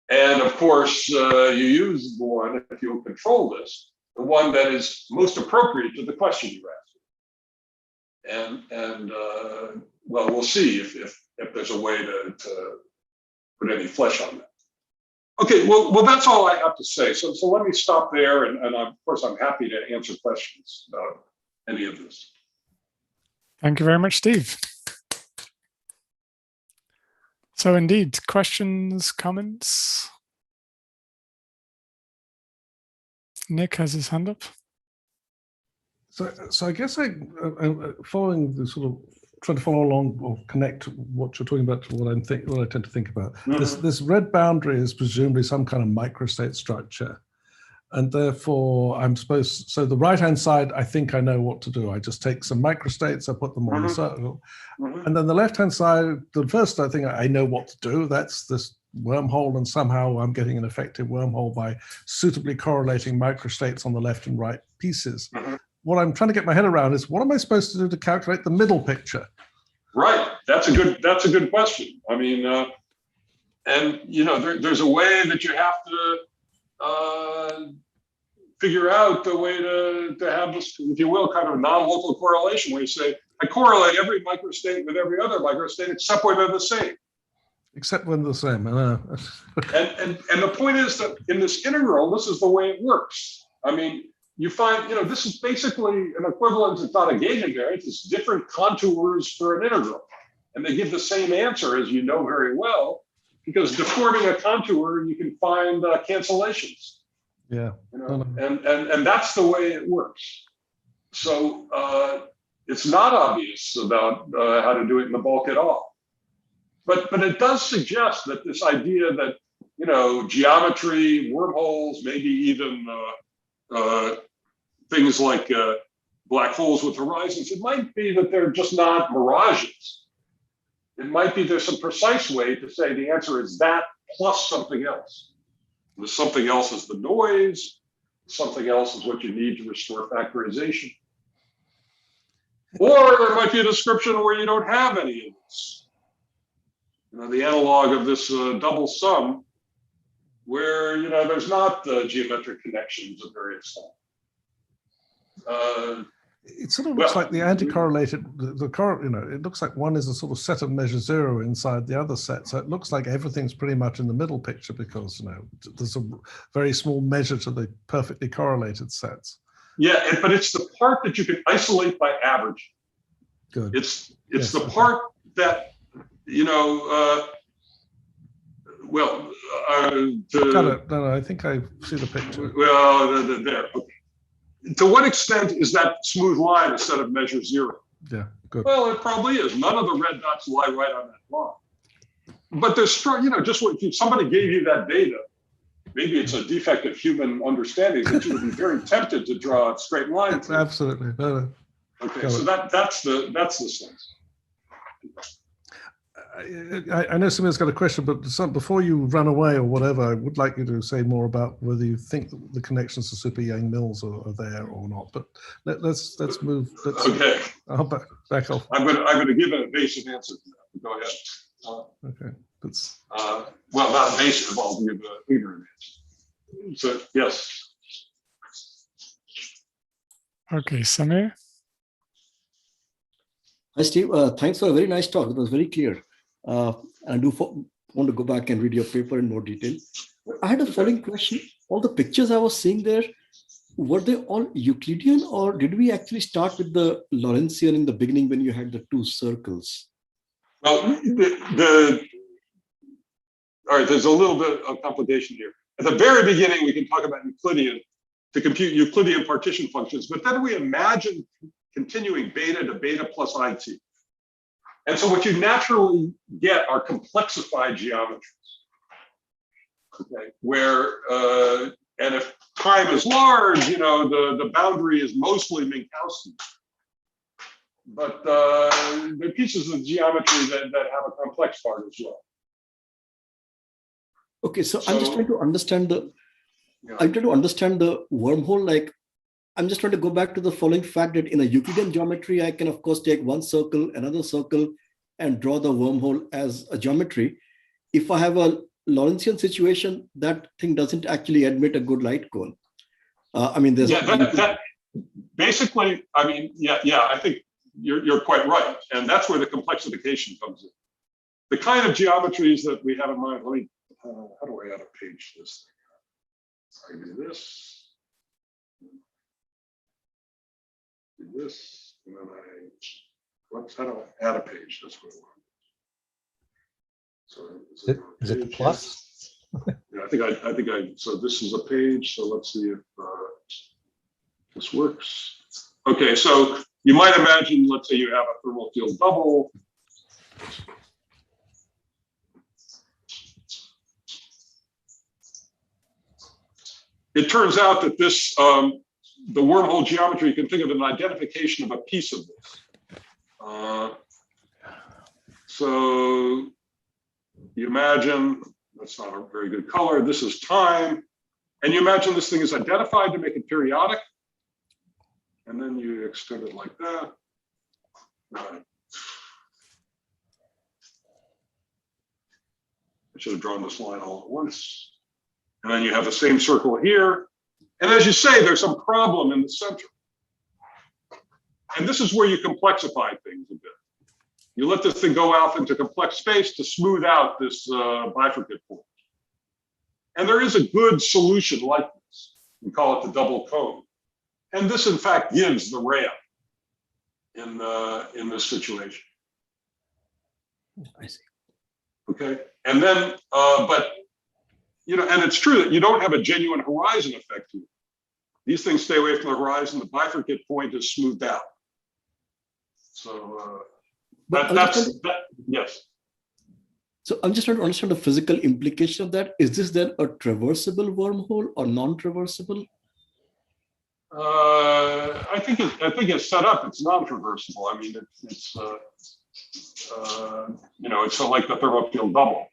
And of course, you use the one, if you'll control this, the one that is most appropriate to the question you're asking. And well, we'll see if there's a way to put any flesh on that. Okay, well, that's all I have to say. So let me stop there, and of course, I'm happy to answer questions about any of this.
Thank you very much, Steve. So indeed, questions, comments? Nick has his hand up.
So I guess I'm following the sort of trying to follow along or connect what you're talking about to what I tend to think about.
Mm-hmm.
This red boundary is presumably some kind of microstate structure, and therefore so the right hand side, I think I know what to do. I just take some microstates, I put them on the circle, and then the left hand side, the first I think I know what to do. That's this wormhole, and somehow I'm getting an effective wormhole by suitably correlating microstates on the left and right pieces. What I'm trying to get my head around is what am I supposed to do to calculate the middle picture?
Right. That's a good question. I mean, and there's a way that you have to figure out the way to have this, if you will, kind of non-local correlation, where you say, I correlate every microstate with every other microstate except when they're the same.
Except when they're the same.
And the point is that in this integral, this is the way it works. I mean, you find, this is basically an equivalent. It's not a gauge invariance. It's different contours for an integral. And they give the same answer, as you know very well, because deforming a contour, you can find cancellations.
Yeah.
And that's the way it works. So it's not obvious about how to do it in the bulk at all. But it does suggest that this idea that, geometry, wormholes, maybe even things like black holes with horizons, it might be that they're just not mirages. It might be there's some precise way to say the answer is that plus something else. The something else is the noise. Something else is what you need to restore factorization. Or there might be a description where you don't have any of this. The analog of this double sum, where there's not geometric connections of various types.
It sort of looks like the anti-correlated, it looks like one is a sort of set of measure zero inside the other set. So it looks like everything's pretty much in the middle picture because, there's a very small measure to the perfectly correlated sets.
Yeah, but it's the part that you can isolate by average.
Good.
It's the part that,
Got it. No, I think I see the picture.
Well, there. Okay. To what extent is that smooth line a set of measure zero?
Yeah, good.
Well, it probably is. None of the red dots lie right on that line. But there's strong, just if somebody gave you that data, maybe it's a defect of human understanding that you would be very tempted to draw a straight line.
Absolutely. No.
Okay, so that's the sense.
I know somebody's got a question, but before you run away or whatever, I would like you to say more about whether you think the connections to Super Yang Mills are there or not. But let's move.
Okay.
I'll back off.
I'm going to give an evasive answer to that. Go ahead.
Okay. That's
well, not evasive. I'll give an ignorant answer. So yes.
Okay, Samir.
Hi, Steve. Thanks for a very nice talk. It was very clear. I do want to go back and read your paper in more detail. I had a following question. All the pictures I was seeing there, were they all Euclidean, or did we actually start with the Lorentzian in the beginning when you had the two circles?
Well, all right, there's a little bit of complication here. At the very beginning, we can talk about Euclidean to compute Euclidean partition functions, but then we imagine continuing beta to beta plus IT. And so what you naturally get are complexified geometries, okay, where, and if time is large, the boundary is mostly Minkowski. But there are pieces of geometry that have a complex part as well.
Okay, so I'm just trying to understand I'm trying to understand the wormhole. Like, I'm just trying to go back to the following fact that in a Euclidean geometry, I can of course take one circle, another circle, and draw the wormhole as a geometry. If I have a Lorentzian situation, that thing doesn't actually admit a good light cone. I mean, there's
basically, I mean, I think you're quite right, and that's where the complexification comes in. The kind of geometries that we have in mind. Let me. How do I add a page to this thing? I do this. this, and then how do I add a page? That's what I want. So
Is it the plus?
Yeah, I think so this is a page. So let's see if this works. Okay, so you might imagine, let's say you have a thermal field double. It turns out that this, the wormhole geometry, you can think of an identification of a piece of this. So you imagine, that's not a very good color, this is time. And you imagine this thing is identified to make it periodic. And then you extend it like that. Right. I should have drawn this line all at once. And then you have the same circle here. And as you say, there's some problem in the center. And this is where you complexify things a bit. You let this thing go out into complex space to smooth out this bifurcate point. And there is a good solution like this. We call it the double cone. And this, in fact, gives the ramp in this situation.
I see.
Okay, and then, but you know, and it's true that you don't have a genuine horizon effect here. These things stay away from the horizon. The bifurcate point is smoothed out. So yes.
So I'm just trying to understand the physical implication of that. Is this then a traversable wormhole or non-traversable?
I think it's set up. It's non-traversable. I mean, it's you know, it's like the thermal field double.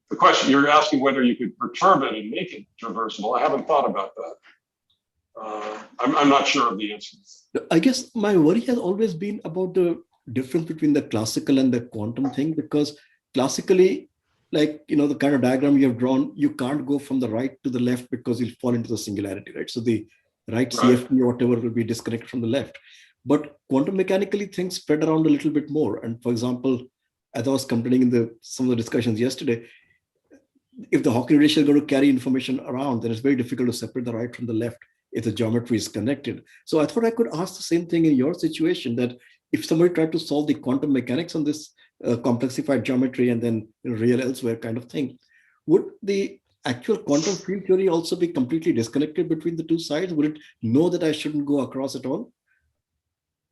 The question you're asking whether you could perturb it and make it traversable. I haven't thought about that. I'm not sure of the answer.
I guess my worry has always been about the difference between the classical and the quantum thing, because classically, like, you know, the kind of diagram you have drawn, you can't go from the right to the left because you'll fall into the singularity, right? So the right CFP or whatever will be disconnected from the left. But quantum mechanically, things spread around a little bit more. And for example, as I was complaining in some of the discussions yesterday, if the Hawking radiation is going to carry information around, then it's very difficult to separate the right from the left if the geometry is connected. So I thought I could ask the same thing in your situation, that if somebody tried to solve the quantum mechanics on this complexified geometry and then real elsewhere kind of thing, would the actual quantum field theory also be completely disconnected between the two sides? Would it know that I shouldn't go across at all?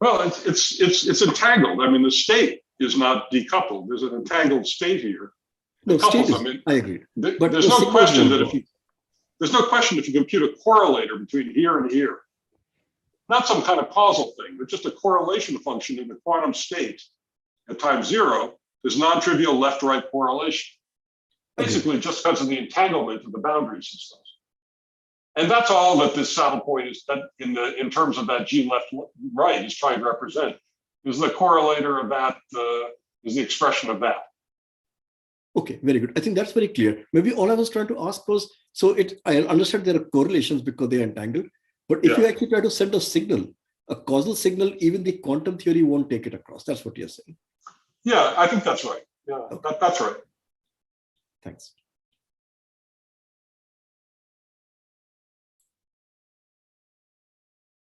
Well, it's entangled. I mean, the state is not decoupled. There's an entangled state here.
No, state is,
I mean,
I agree.
But there's no question that if you compute a correlator between here and here, not some kind of causal thing, but just a correlation function in the quantum state at time zero, there's non-trivial left-right correlation. Basically, just because of the entanglement of the boundary systems. And that's all that this saddle point is, that in terms of that G left-right is trying to represent. Is the correlator of that, is the expression of that.
Okay, very good. I think that's very clear. Maybe all I was trying to ask was, so I understand there are correlations because they are entangled, but if you actually try to send a signal, a causal signal, even the quantum theory won't take it across. That's what you're saying.
Yeah, I think that's right. Yeah, okay. That's right.
Thanks.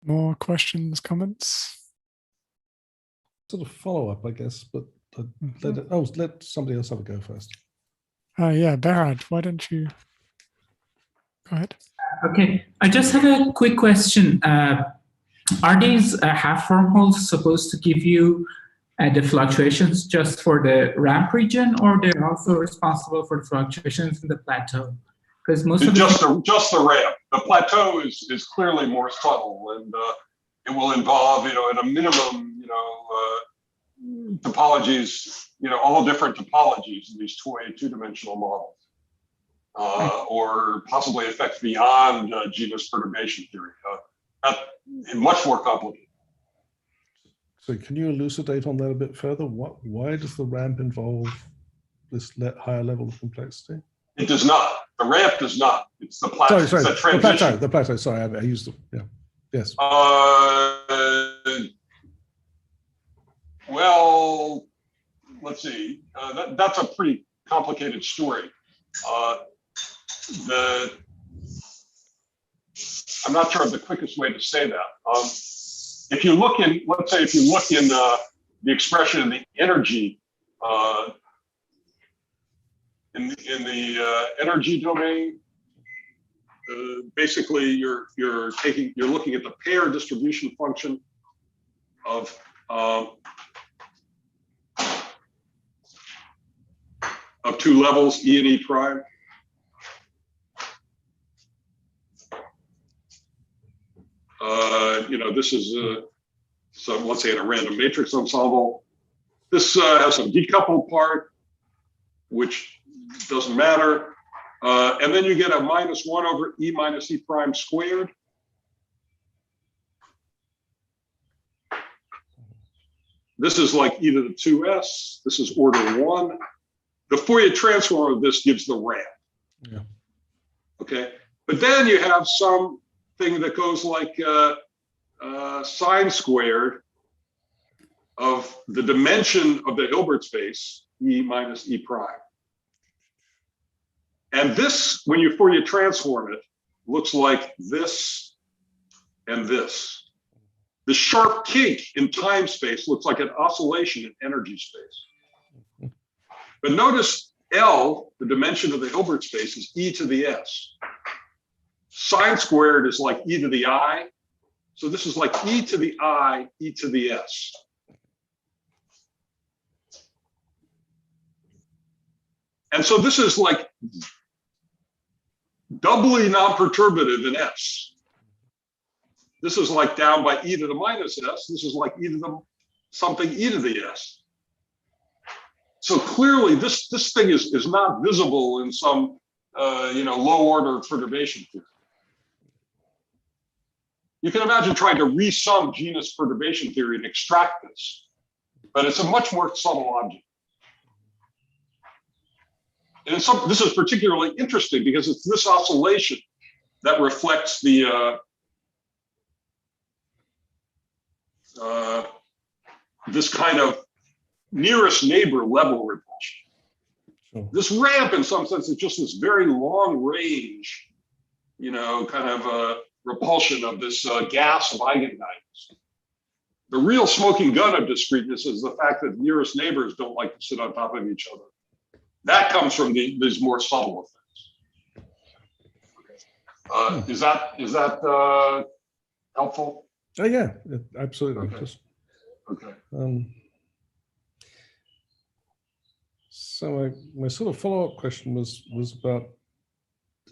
More questions, comments?
Sort of follow up, I guess, but let somebody else have a go first.
Yeah, Behrad, why don't you go ahead?
Okay, I just have a quick question. Are these half wormholes supposed to give you the fluctuations just for the ramp region, or they're also responsible for the fluctuations in the plateau? Because most of
just the ramp. The plateau is clearly more subtle, and it will involve, you know, at a minimum, you know, topologies, you know, all different topologies in these two-dimensional models, or possibly effects beyond genus perturbation theory. Much more complicated.
So can you elucidate on that a bit further? Why does the ramp involve this higher level of complexity?
It does not. The ramp does not. It's the plateau.
Sorry,
it's a transition.
The plateau. Sorry, I used it. Yeah. Yes.
Well, let's see. That's a pretty complicated story. I'm not sure of the quickest way to say that. if you look in, let's say, if you look in the expression in the energy, in the energy domain, basically you're looking at the pair distribution function of two levels, E and E prime. This is so let's say in a random matrix ensemble. This has some decoupled part, which doesn't matter. And then you get a -1 over E minus E prime squared. This is like e to the 2s. This is order 1. The Fourier transform of this gives the ramp.
Yeah.
Okay. But then you have something that goes like sine squared of the dimension of the Hilbert space, E minus E prime. And this, when you Fourier transform it, looks like this and this. The sharp kink in time space looks like an oscillation in energy space. But notice L, the dimension of the Hilbert space, is e to the s. Sine squared is like e to the I. So this is like e to the I, e to the s. And so this is like doubly non-perturbative in s. This is like down by e to the minus s. This is like e to the something e to the s. So clearly this thing is not visible in some low order perturbation theory. You can imagine trying to resum genus perturbation theory and extract this, but it's a much more subtle object. And this is particularly interesting because it's this oscillation that reflects the this kind of nearest neighbor level repulsion.
Sure.
This ramp, in some sense, is just this very long range, kind of a repulsion of this gas of eigenvalues. The real smoking gun of discreteness is the fact that nearest neighbors don't like to sit on top of each other. That comes from these more subtle effects. Is that helpful?
Oh yeah, absolutely.
Okay.
Okay.
Okay.
So my sort of follow-up question was about,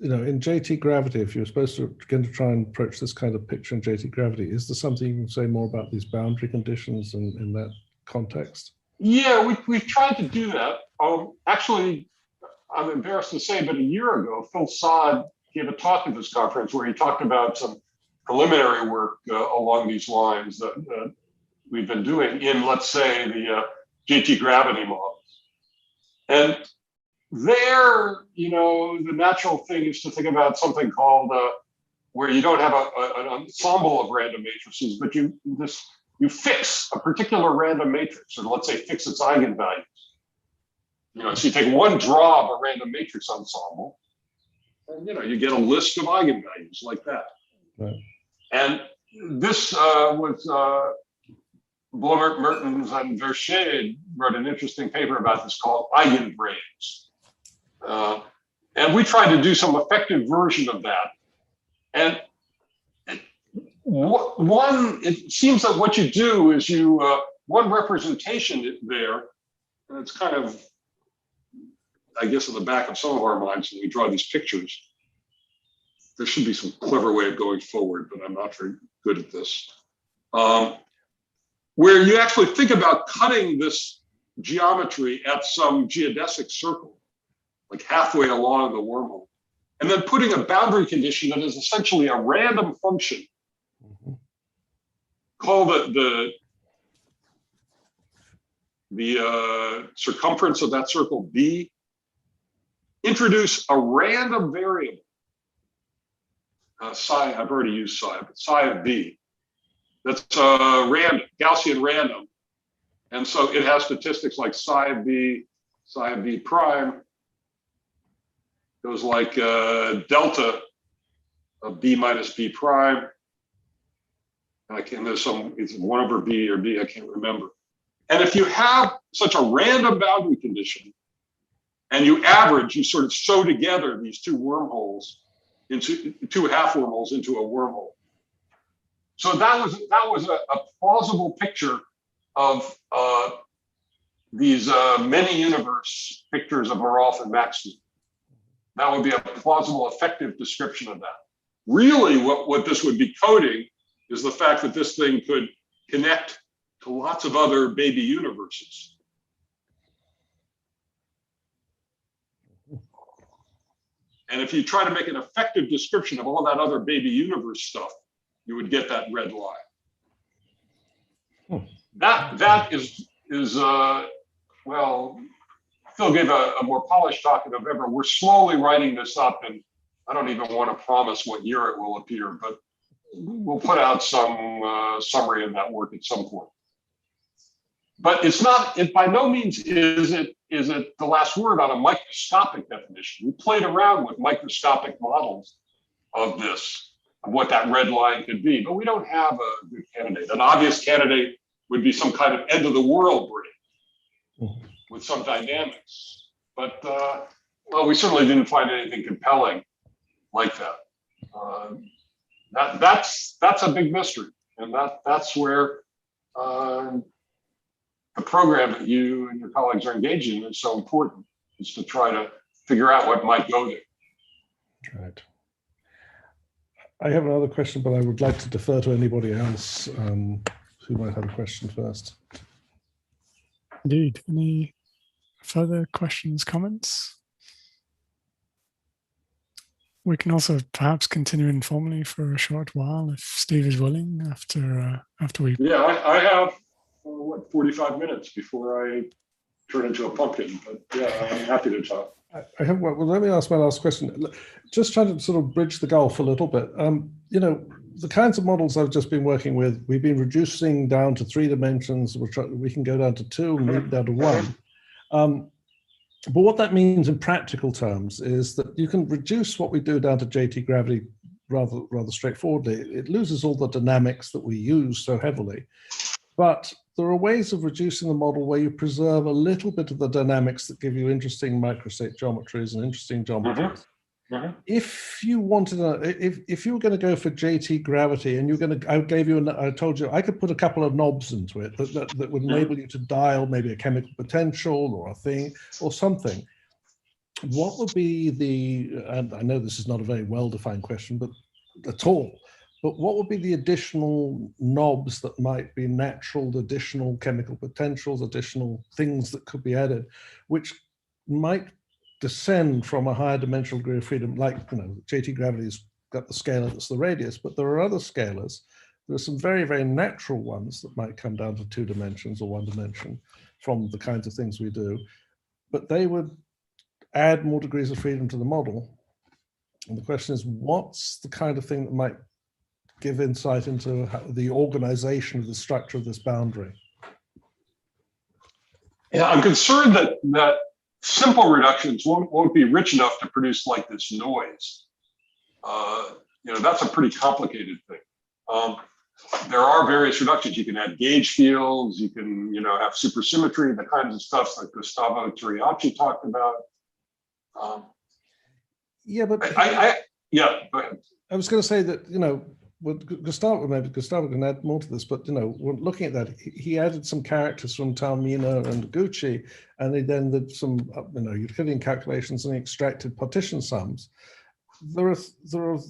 in JT gravity, if you're supposed to going to try and approach this kind of picture in JT gravity, is there something you can say more about these boundary conditions in that context?
Yeah, we've tried to do that. Actually, I'm embarrassed to say, but a year ago, Phil Saad gave a talk at this conference where he talked about some preliminary work along these lines that we've been doing in, let's say, the JT gravity models. And there, the natural thing is to think about something called where you don't have an ensemble of random matrices, but you fix a particular random matrix, or let's say fix its eigenvalues. So you take one draw of a random matrix ensemble, and you get a list of eigenvalues like that.
Right. And
this was Blomert, Mertens, and Verchet wrote an interesting paper about this called eigenbrains. And we tried to do some effective version of that. And it seems that what you do is one representation there, and it's kind of, I guess, in the back of some of our minds when we draw these pictures. There should be some clever way of going forward, but I'm not very good at this. Where you actually think about cutting this geometry at some geodesic circle, like halfway along the wormhole, and then putting a boundary condition that is essentially a random function. Call the circumference of that circle B. Introduce a random variable, psi. I've already used psi, but psi of B. That's random, Gaussian random. And so it has statistics like psi of B prime goes like delta of B minus B prime There's some, it's 1 over B or B, I can't remember. And if you have such a random boundary condition and you average, you sort of sew together these two wormholes into two half wormholes into a wormhole. So that was a plausible picture of these many universe pictures of Marolf and Maxwell. That would be a plausible, effective description of that. Really, what this would be coding is the fact that this thing could connect to lots of other baby universes. And if you try to make an effective description of all that other baby universe stuff, you would get that red line. That is well, Phil gave a more polished talk in November. We're slowly writing this up, and I don't even want to promise what year it will appear, but we'll put out some summary of that work at some point. But it's not, it by no means is it the last word on a microscopic definition. We played around with microscopic models of this, of what that red line could be, but we don't have a good candidate. An obvious candidate would be some kind of end of the world break with some dynamics. But well, we certainly didn't find anything compelling like that. That's a big mystery, and that's where the program that you and your colleagues are engaged in is so important, is to try to figure out what might go there.
Right. I have another question, but I would like to defer to anybody else who might have a question first.
Indeed. Any further questions, comments? We can also perhaps continue informally for a short while if Steve is willing after we.
Yeah, I have what 45 minutes before I turn into a pumpkin, but yeah, I'm happy to talk.
I have, well, let me ask my last question. Just trying to sort of bridge the gulf a little bit. You know, the kinds of models I've just been working with, we've been reducing down to 3 dimensions. We can go down to 2 and maybe down to 1. But what that means in practical terms is that you can reduce what we do down to JT gravity rather straightforwardly. It loses all the dynamics that we use so heavily. But there are ways of reducing the model where you preserve a little bit of the dynamics that give you interesting microstate geometries and interesting geometries. If you wanted, if you were going to go for JT gravity, and you're going to, I told you I could put a couple of knobs into it that would enable you to dial maybe a chemical potential or a thing or something. What would be the? And I know this is not a very well-defined question, but at all. But what would be the additional knobs that might be natural, additional chemical potentials, additional things that could be added, which might descend from a higher dimensional degree of freedom? Like, you know, JT gravity's got the scalar that's the radius, but there are other scalars. There are some very, very natural ones that might come down to 2 dimensions or 1 dimension from the kinds of things we do, but they would add more degrees of freedom to the model. And the question is, what's the kind of thing that might give insight into the organization of the structure of this boundary?
Yeah, I'm concerned that simple reductions won't be rich enough to produce like this noise. You know, that's a pretty complicated thing. There are various reductions. You can add gauge fields. You can, you know, have supersymmetry, the kinds of stuff that Gustavo Turiachi talked about.
Yeah, but
yeah, go ahead. I
was going to say that, you know, maybe Gustavo can add more to this, but, you know, when looking at that, he added some characters from Taormina and Gucci, and he then did some, you know, Euclidean calculations and he extracted partition sums. That's sort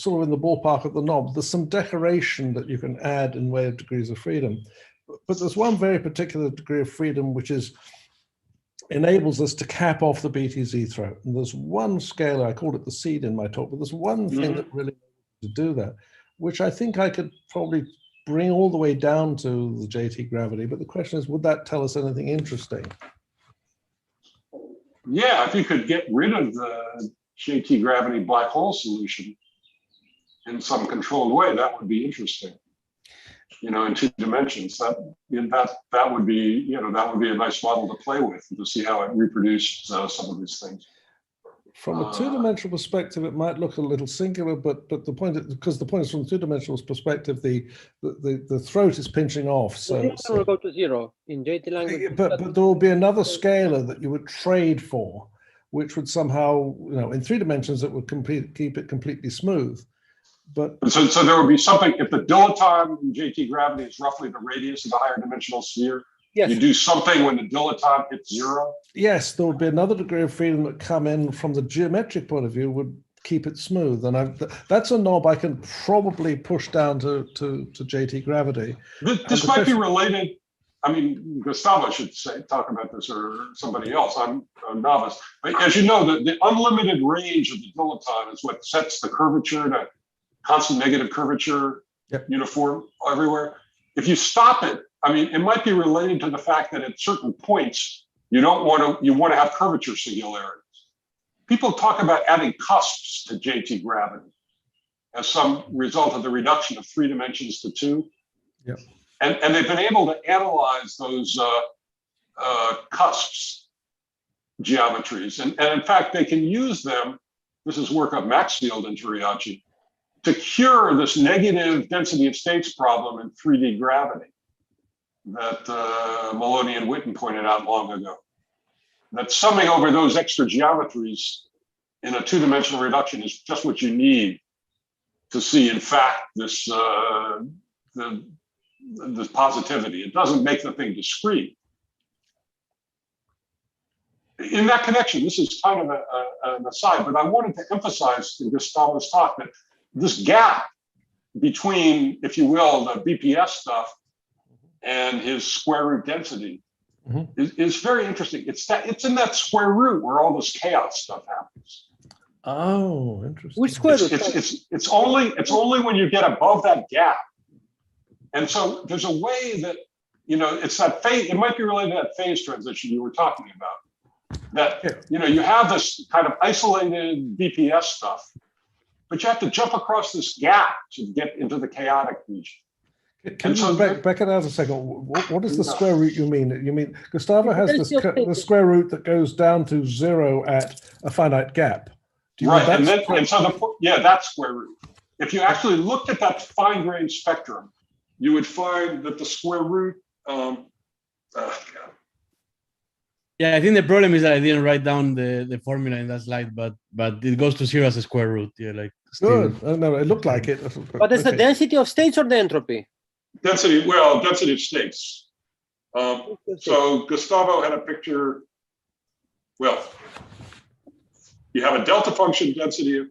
of in the ballpark of the knob. There's some decoration that you can add in way of degrees of freedom, but there's one very particular degree of freedom which enables us to cap off the BTZ throat. And there's one scalar, I called it the seed in my talk, but there's one thing that really to do that, which I think I could probably bring all the way down to the JT gravity. But the question is, would that tell us anything interesting?
Yeah, if you could get rid of the JT gravity black hole solution in some controlled way, that would be interesting. You know, in 2 dimensions, that would be, you know, that would be a nice model to play with and to see how it reproduced some of these things.
From a two-dimensional perspective, it might look a little singular, but the point is, because the point is from the two-dimensional perspective, the throat is pinching off. So
will go to 0 in JT language.
but there will be another scalar that you would trade for, which would somehow, in 3 dimensions, it would keep it completely smooth. But
so there would be something, if the dilaton in JT gravity is roughly the radius of the higher dimensional sphere,
Yes.
you do something when the dilaton hits 0.
yes, there would be another degree of freedom that come in from the geometric point of view would keep it smooth. And that's a knob I can probably push down to JT gravity.
This might be related. I mean, Gustavo should talk about this, or somebody else. I'm a novice. But as you know, the unlimited range of the dilaton is what sets the curvature to constant negative curvature, uniform everywhere. If you stop it, I mean, it might be related to the fact that at certain points, you want to have curvature singularities. People talk about adding cusps to JT gravity as some result of the reduction of 3 dimensions to 2.
Yeah.
And they've been able to analyze those cusps geometries. And in fact, they can use them, this is work of Maxfield and Turiachi, to cure this negative density of states problem in 3D gravity that Maloney and Witten pointed out long ago. That summing over those extra geometries in a 2-dimensional reduction is just what you need to see, in fact, this positivity. It doesn't make the thing discrete. In that connection, this is kind of an aside, but I wanted to emphasize in Gustavo's talk that this gap between, if you will, the BPS stuff and his square root density is very interesting. It's in that square root where all this chaos stuff happens.
Oh, interesting.
Which square root?
It's only when you get above that gap. And so there's a way that, it's that phase, it might be related to that phase transition you were talking about. That, you have this kind of isolated BPS stuff, but you have to jump across this gap to get into the chaotic region.
Can you back it out a second? What is the square root you mean? You mean Gustavo has the square root that goes down to 0 at a finite gap? Do you
right, that's square root. If you actually looked at that fine-grained spectrum, you would find that the square root.
Yeah, I think the problem is that I didn't write down the formula in that slide, but it goes to 0 as a square root. Yeah, like
good. No, it looked like it.
But it's the density of states or the entropy?
Density of states. So Gustavo had a picture. Well, you have a delta function density of,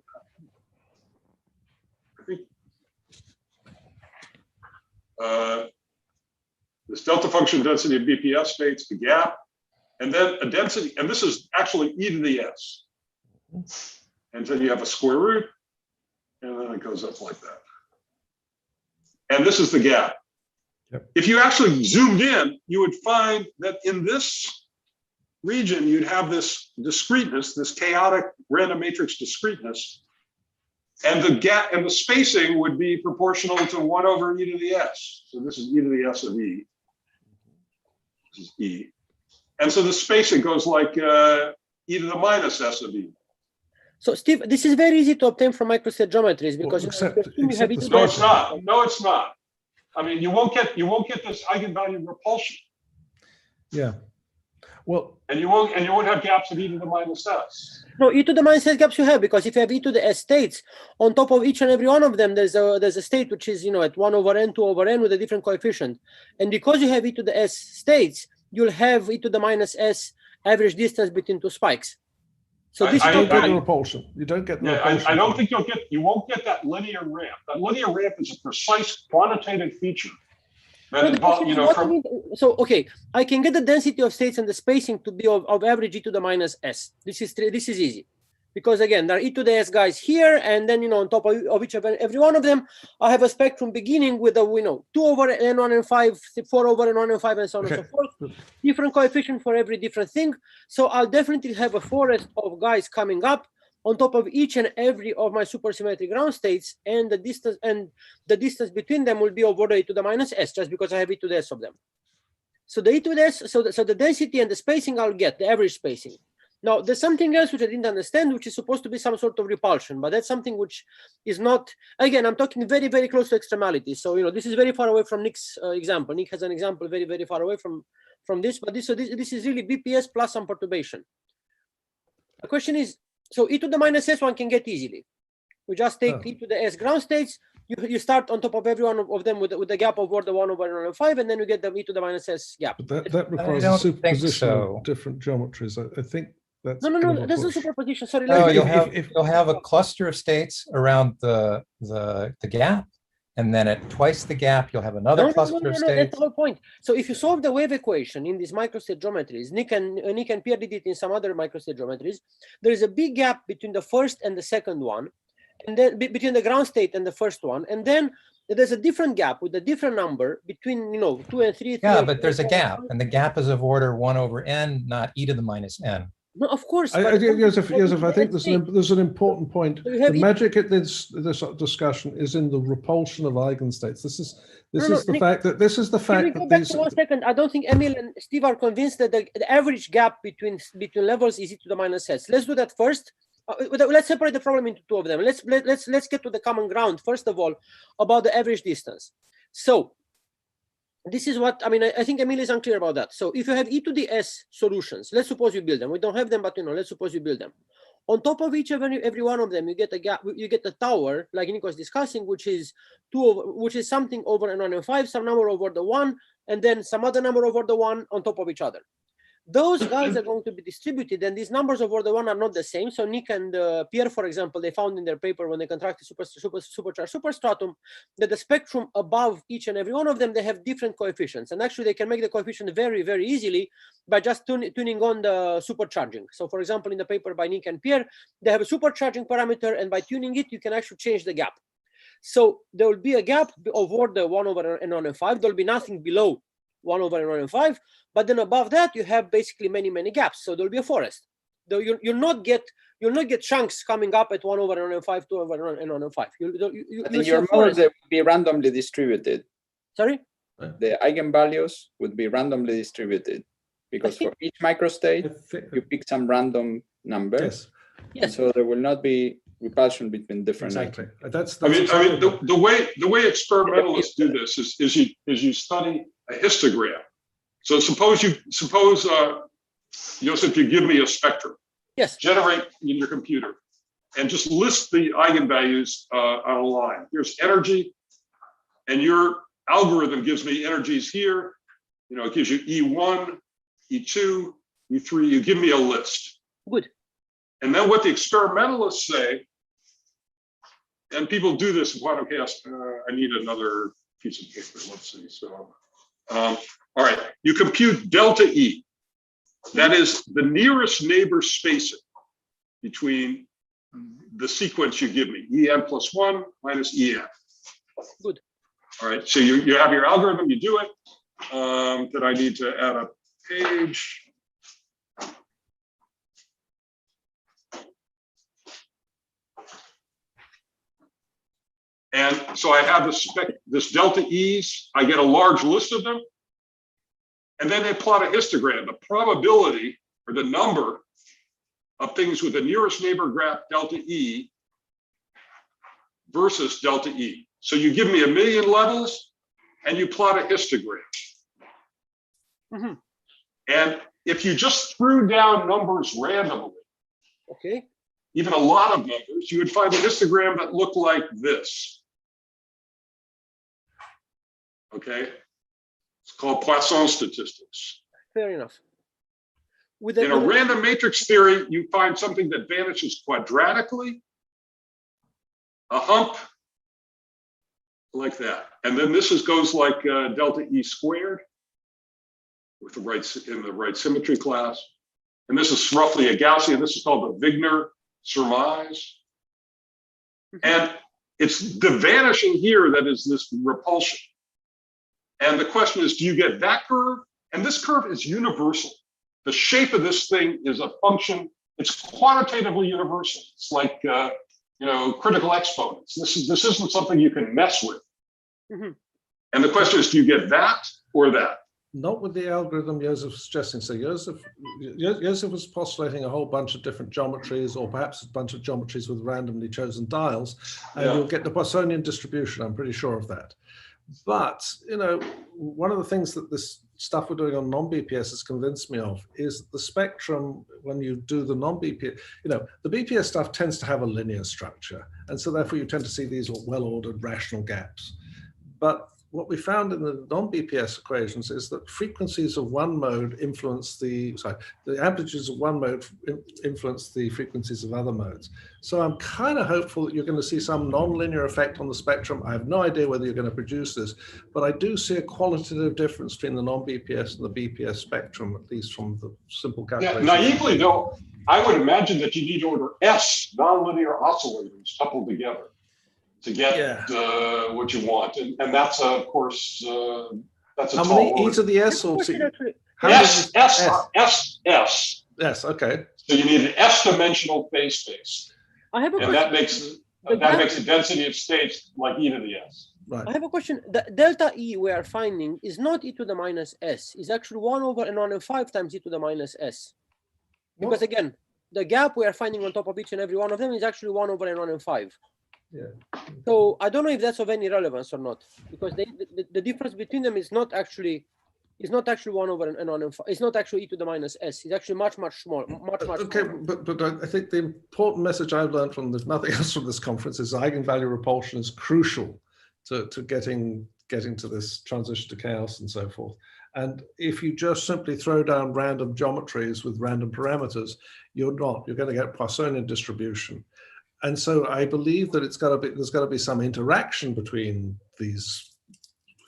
this delta function density of BPS states, the gap, and then a density, and this is actually e to the s. And then you have a square root, and then it goes up like that. And this is the gap.
Yep.
If you actually zoomed in, you would find that in this region, you'd have this discreteness, this chaotic random matrix discreteness, and the gap and the spacing would be proportional to 1 over e to the s. So this is e to the s of e. This is e. And so the spacing goes like e to the minus s of e.
So Steve, this is very easy to obtain from microstate geometries because
No, it's not. No, it's not. I mean, you won't get this eigenvalue repulsion.
Yeah. Well,
and you won't have gaps of e to the minus s.
No, e to the minus s gaps you have, because if you have e to the s states, on top of each and every one of them, there's a state which is at 1 over n, 2 over n with a different coefficient. And because you have e to the s states, you'll have e to the minus s average distance between 2 spikes. So this
you don't get the repulsion. You don't get the repulsion.
I don't think you won't get that linear ramp. That linear ramp is a precise quantitative feature.
So okay, I can get the density of states and the spacing to be of average e to the minus s. This is easy, because again there are e to the s guys here, and then on top of each of every one of them, I have a spectrum beginning with a 2 over n1 and 5, 4 over n1 and 5, and so on and so forth. Different coefficient for every different thing. So I'll definitely have a forest of guys coming up on top of each and every of my supersymmetric ground states, and the distance between them will be of order e to the minus s, just because I have e to the s of them. So the e to the s, so the density and the spacing I'll get, the average spacing. Now, there's something else which I didn't understand, which is supposed to be some sort of repulsion, but that's something which is not, again, I'm talking very, very close to extremality. So, this is very far away from Nick's example. Nick has an example very, very far away from this, but this is really BPS plus some perturbation. The question is, so e to the minus s one can get easily. We just take e to the s ground states. You start on top of every one of them with a gap of order 1/105, and then you get the e to the minus s gap.
But that requires a superposition of different geometries. I think that's
no. There's no superposition. Sorry.
No, you'll have a cluster of states around the gap, and then at twice the gap, you'll have another cluster of states.
That's the whole point. So if you solve the wave equation in these microstate geometries, Nick and Pierre did it in some other microstate geometries. There is a big gap between the first and the second one, and then between the ground state and the first one, and then there's a different gap with a different number between 2 and 3.
Yeah, but there's a gap, and the gap is of order 1/n, not e to the minus n.
No, of course.
Joseph, I think there's an important point. The magic at this discussion is in the repulsion of eigenstates. This is the fact that
One second. I don't think Emil and Steve are convinced that the average gap between levels is e to the minus s. Let's do that first. Let's separate the problem into two of them. Let's get to the common ground first of all about the average distance. So this is what I think Emil is unclear about that. So if you have e to the s solutions, let's suppose you build them. We don't have them, but let's suppose you build them. On top of each of every one of them, you get a gap. You get a tower, like Nick was discussing, which is something over n1n5, some number over the 1, and then some other number over the 1 on top of each other. Those guys are going to be distributed, and these numbers over the 1 are not the same. So Nick and Pierre, for example, they found in their paper when they contracted supercharged superstratum that the spectrum above each and every one of them, they have different coefficients. And actually, they can make the coefficient very, very easily by just tuning on the supercharging. So for example, in the paper by Nick and Pierre, they have a supercharging parameter, and by tuning it, you can actually change the gap. So there will be a gap of order 1/n1n5. There will be nothing below 1/n1n5, but then above that you have basically many gaps. So there'll be a forest. Though you'll not get chunks coming up at 1/n1n5, 2/n1n5.
I think your models would be randomly distributed.
Sorry?
The eigenvalues would be randomly distributed because for each microstate you pick some random number. Yes. So there will not be repulsion between different.
Exactly.
The way experimentalists do this is you study a histogram. So suppose Joseph, you give me a spectrum.
Yes.
Generate in your computer, and just list the eigenvalues on a line. Here's energy, and your algorithm gives me energies here. It gives you E1, E2, E3. You give me a list.
Good. And
then what the experimentalists say, and people do this in quantum chaos. I need another piece of paper. Let's see. So, all right, you compute delta E. That is the nearest neighbor spacing between the sequence you give me, En plus 1 minus En.
Good.
All right, so you have your algorithm, you do it. Then I need to add a page. And so I have this delta E's, I get a large list of them, and then they plot a histogram, the probability or the number of things with the nearest neighbor graph delta E versus delta E. So you give me 1,000,000 levels and you plot a histogram.
Mm-hmm.
And if you just threw down numbers randomly,
okay,
even a lot of numbers, you would find a histogram that looked like this. Okay, it's called Poisson statistics.
Fair enough.
In a random matrix theory, you find something that vanishes quadratically, a hump like that, and then this goes like delta E squared with in the right symmetry class, and this is roughly a Gaussian. This is called the Wigner surmise, and it's the vanishing here that is this repulsion. And the question is, do you get that curve? And this curve is universal. The shape of this thing is a function. It's quantitatively universal. It's like critical exponents. This isn't something you can mess with. Mm-hmm. And the question is, do you get that or that?
Not with the algorithm Joseph was suggesting. So Joseph was postulating a whole bunch of different geometries, or perhaps a bunch of geometries with randomly chosen dials, and you'll get the Poissonian distribution. I'm pretty sure of that. But, you know, one of the things that this stuff we're doing on non-BPS has convinced me of is the spectrum, when you do the non-BPS, you know, the BPS stuff tends to have a linear structure. And so therefore you tend to see these well-ordered rational gaps. But what we found in the non-BPS equations is that frequencies of one mode influence the amplitudes of one mode influence the frequencies of other modes. So I'm kind of hopeful that you're going to see some nonlinear effect on the spectrum. I have no idea whether you're going to produce this, but I do see a qualitative difference between the non-BPS and the BPS spectrum, at least from the simple calculation.
Yeah, naively though, I would imagine that you need order S nonlinear oscillators coupled together to get what you want, and that's of course that's a
how
tall
many
order.
e to the S or T?
S.
Yes, okay.
So you need an S-dimensional phase space,
I have a
and that makes a density of states like e to the S.
Right.
I have a question. The delta E we are finding is not e to the minus S. It's actually 1 over n1n5 times e to the minus S. Because again, the gap we are finding on top of each and every one of them is actually 1 over n1n5.
Yeah.
So I don't know if that's of any relevance or not, because the difference between them is not actually 1 over n1n5. It's not actually e to the minus S. It's actually much small, much
okay,
smaller.
but I think the important message I've learned from nothing else from this conference is eigenvalue repulsion is crucial to getting to this transition to chaos and so forth. And if you just simply throw down random geometries with random parameters, you're going to get Poissonian distribution. And so I believe that there's got to be some interaction between these,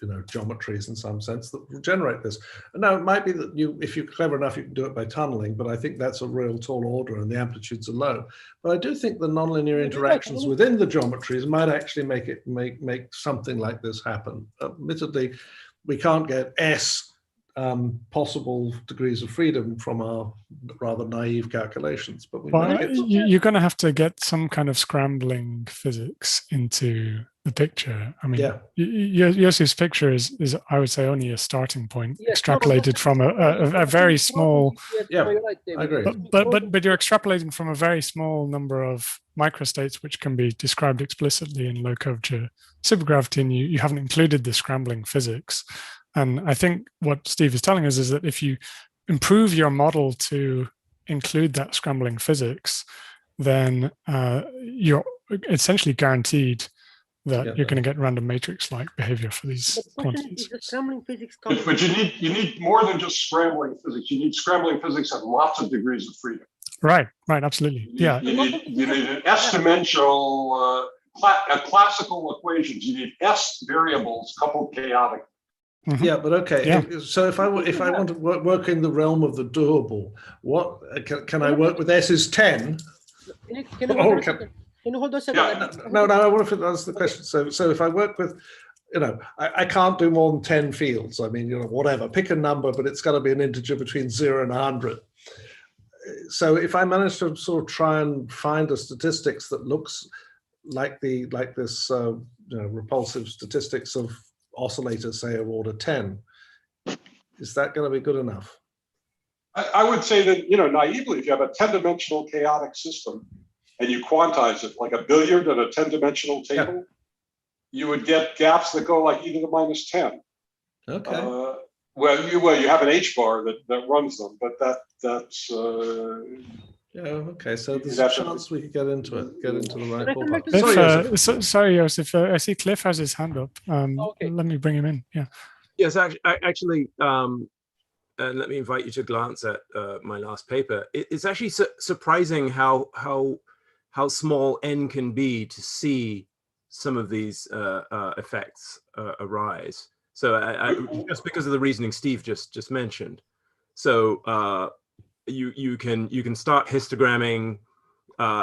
you know, geometries in some sense that will generate this. And now it might be that if you're clever enough, you can do it by tunneling, but I think that's a real tall order and the amplitudes are low. But I do think the nonlinear interactions within the geometries might actually make something like this happen. Admittedly, we can't get S possible degrees of freedom from our rather naive calculations, but
you're going to have to get some kind of scrambling physics into the picture. I mean, Yossi's picture is I would say only a starting point, extrapolated from a very small.
Yeah, I agree.
But you're extrapolating from a very small number of microstates, which can be described explicitly in low curvature supergravity, and you haven't included the scrambling physics. And I think what Steve is telling us is that if you improve your model to include that scrambling physics, then you're essentially guaranteed that you're going to get random matrix-like behavior for these quantities.
The scrambling physics
but you need more than just scrambling physics. You need scrambling physics at lots of degrees of freedom.
Right, absolutely.
You need an S-dimensional, classical equations. You need S variables coupled chaotic.
Mm-hmm.
Yeah, but okay. So if I want to work in the realm of the doable, what can I work with S's 10?
Can you hold on a second?
No, I want to answer the question. So if I work with, you know, I can't do more than 10 fields. I mean, you know, whatever, pick a number, but it's got to be an integer between 0 and 100. So if I manage to sort of try and find a statistics that looks like this, you know, repulsive statistics of oscillators, say of order 10, is that going to be good enough?
I would say that, you know, naively, if you have a 10-dimensional chaotic system and you quantize it like a billiard at a 10-dimensional table, you would get gaps that go like e to the minus 10.
Okay.
Well, you have an H bar that runs them, but that's
okay. So there's a chance we could get into the right ballpark.
Sorry, Joseph. I see Cliff has his hand up. Let me bring him in. Yeah.
Yes, actually, and let me invite you to glance at my last paper. It's actually surprising how small n can be to see some of these effects arise. So just because of the reasoning Steve just mentioned. So you can start histogramming,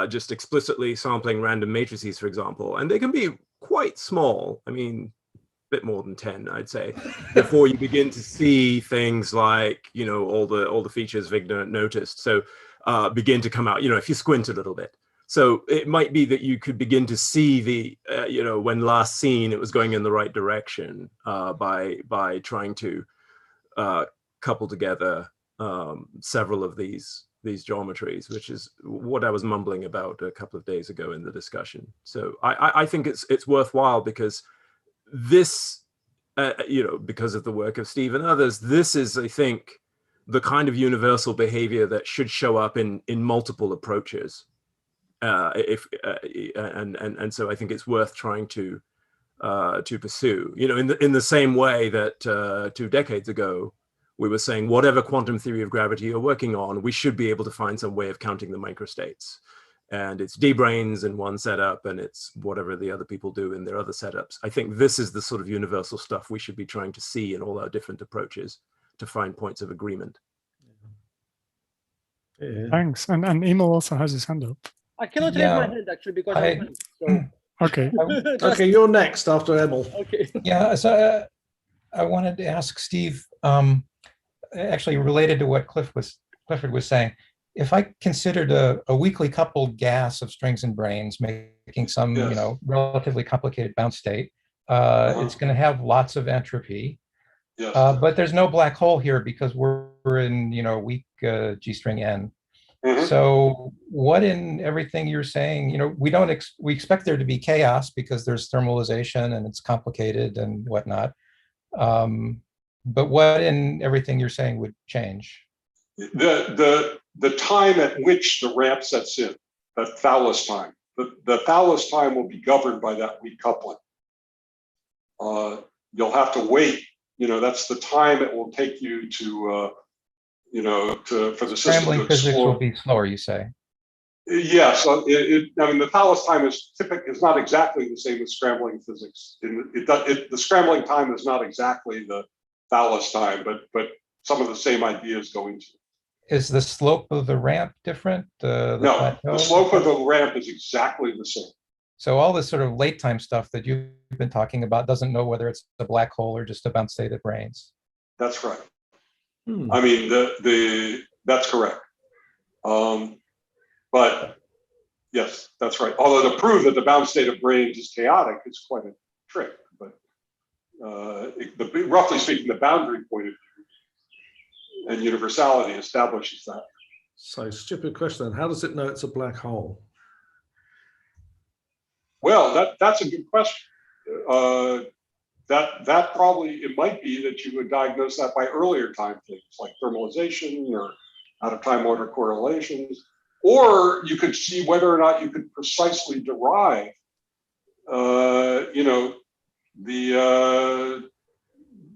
just explicitly sampling random matrices, for example, and they can be quite small. I mean, a bit more than 10, I'd say, before you begin to see things like, you know, all the features Vigna noticed. So begin to come out, you know, if you squint a little bit. So it might be that you could begin to see the, you know, when last seen, it was going in the right direction by trying to couple together several of these geometries, which is what I was mumbling about a couple of days ago in the discussion. So I think it's worthwhile because this, because of the work of Steve and others, this is, I think, the kind of universal behavior that should show up in multiple approaches. And so I think it's worth trying to pursue. In the same way that 2 decades ago we were saying whatever quantum theory of gravity you're working on, we should be able to find some way of counting the microstates. And it's D-branes in one setup, and it's whatever the other people do in their other setups. I think this is the sort of universal stuff we should be trying to see in all our different approaches to find points of agreement.
Yeah.
Thanks. And Emil also has his hand up.
I cannot raise my hand actually because I'm so.
Okay.
Okay, you're next after Emil.
Okay.
Yeah, so I wanted to ask Steve, actually related to what Clifford was saying. If I considered a weakly coupled gas of strings and branes making some, relatively complicated bound state, it's going to have lots of entropy.
Yes.
But there's no black hole here because we're in, weak G string n.
Mhm.
So what in everything you're saying, we expect there to be chaos because there's thermalization and it's complicated and whatnot. But what in everything you're saying would change?
The time at which the ramp sets in, the Thales time. The Thales time will be governed by that weak coupling. You'll have to wait. That's the time it will take you to, for the system
Scrambling
to
physics
explore.
will be slower, you say?
Yeah, so the Thales time is not exactly the same as scrambling physics. The scrambling time is not exactly the Thales time, but some of the same ideas go into it.
Is the slope of the ramp different?
No,
plateau?
the slope of the ramp is exactly the same.
So all this sort of late time stuff that you've been talking about doesn't know whether it's a black hole or just a bound state of branes.
That's right. I mean, that's correct. But yes, that's right. Although to prove that the bound state of branes is chaotic is quite a trick. But roughly speaking, the boundary point of view and universality establishes that.
So, stupid question then. How does it know it's a black hole?
Well, that's a good question. That probably, it might be that you would diagnose that by earlier time things like thermalization or out of time order correlations, or you could see whether or not you could precisely derive, the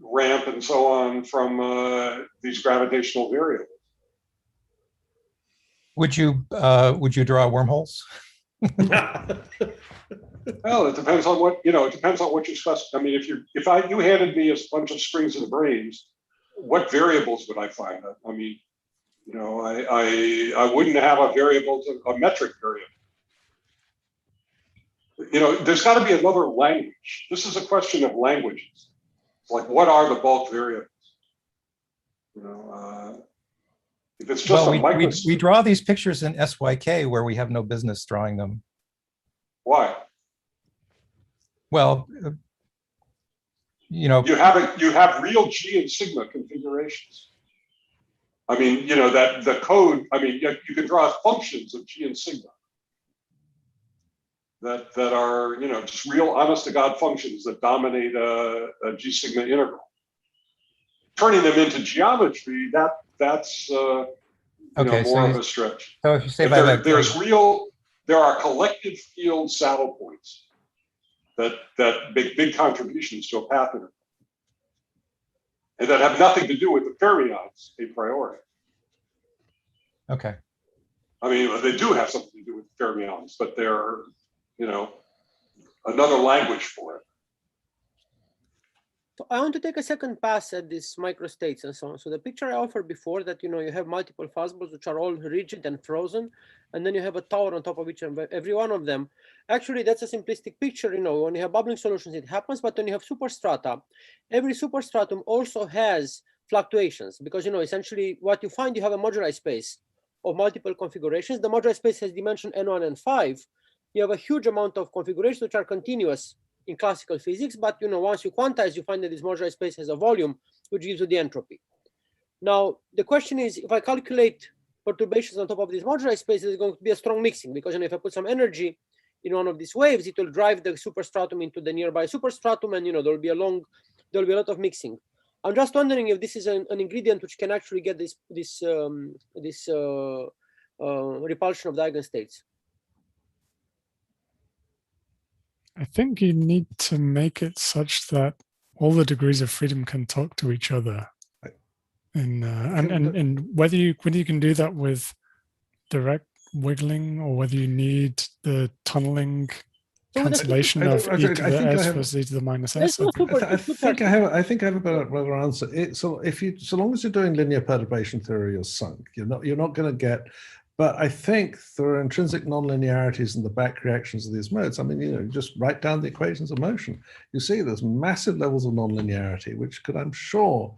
ramp and so on from these gravitational variables.
Would you draw wormholes?
Well, it depends on what it depends on what you're specifying. I mean, if you handed me a bunch of strings and branes, what variables would I find? I mean, I wouldn't have a metric variable. There's got to be another language. This is a question of languages. Like, what are the bulk variables? If it's just
we draw these pictures in SYK where we have no business drawing them.
Why?
Well,
you have real G and sigma configurations. I mean, that the code. I mean, you can draw functions of G and sigma that are just real honest to God functions that dominate a G sigma integral. Turning them into geometry, that's more of a stretch.
So if you say
there are collective field saddle points that make big contributions to a path integral, and that have nothing to do with the fermions a priori.
Okay.
I mean, they do have something to do with fermions, but they're another language for it.
So I want to take a second pass at these microstates and so on. So the picture I offered before that, you have multiple fuzzballs which are all rigid and frozen, and then you have a tower on top of each and every one of them. Actually, that's a simplistic picture. When you have bubbling solutions, it happens, but when you have superstrata, every superstratum also has fluctuations because, essentially what you find, you have a moduli space of multiple configurations. The moduli space has dimension n1 and 5. You have a huge amount of configurations which are continuous in classical physics, but once you quantize, you find that this moduli space has a volume which gives you the entropy. Now, the question is, if I calculate perturbations on top of this moduli space, there's going to be a strong mixing, because if I put some energy in one of these waves, it will drive the superstratum into the nearby superstratum, and there'll be a lot of mixing. I'm just wondering if this is an ingredient which can actually get this repulsion of the eigenstates.
I think you need to make it such that all the degrees of freedom can talk to each other. And whether you can do that with direct wiggling, or whether you need the tunneling cancellation of e to the s versus e to the minus s.
I think I have a better answer. So long as you're doing linear perturbation theory, you're sunk. You're not going to get. But I think there are intrinsic nonlinearities in the back reactions of these modes. I mean, just write down the equations of motion. You see there's massive levels of nonlinearity, which could, I'm sure,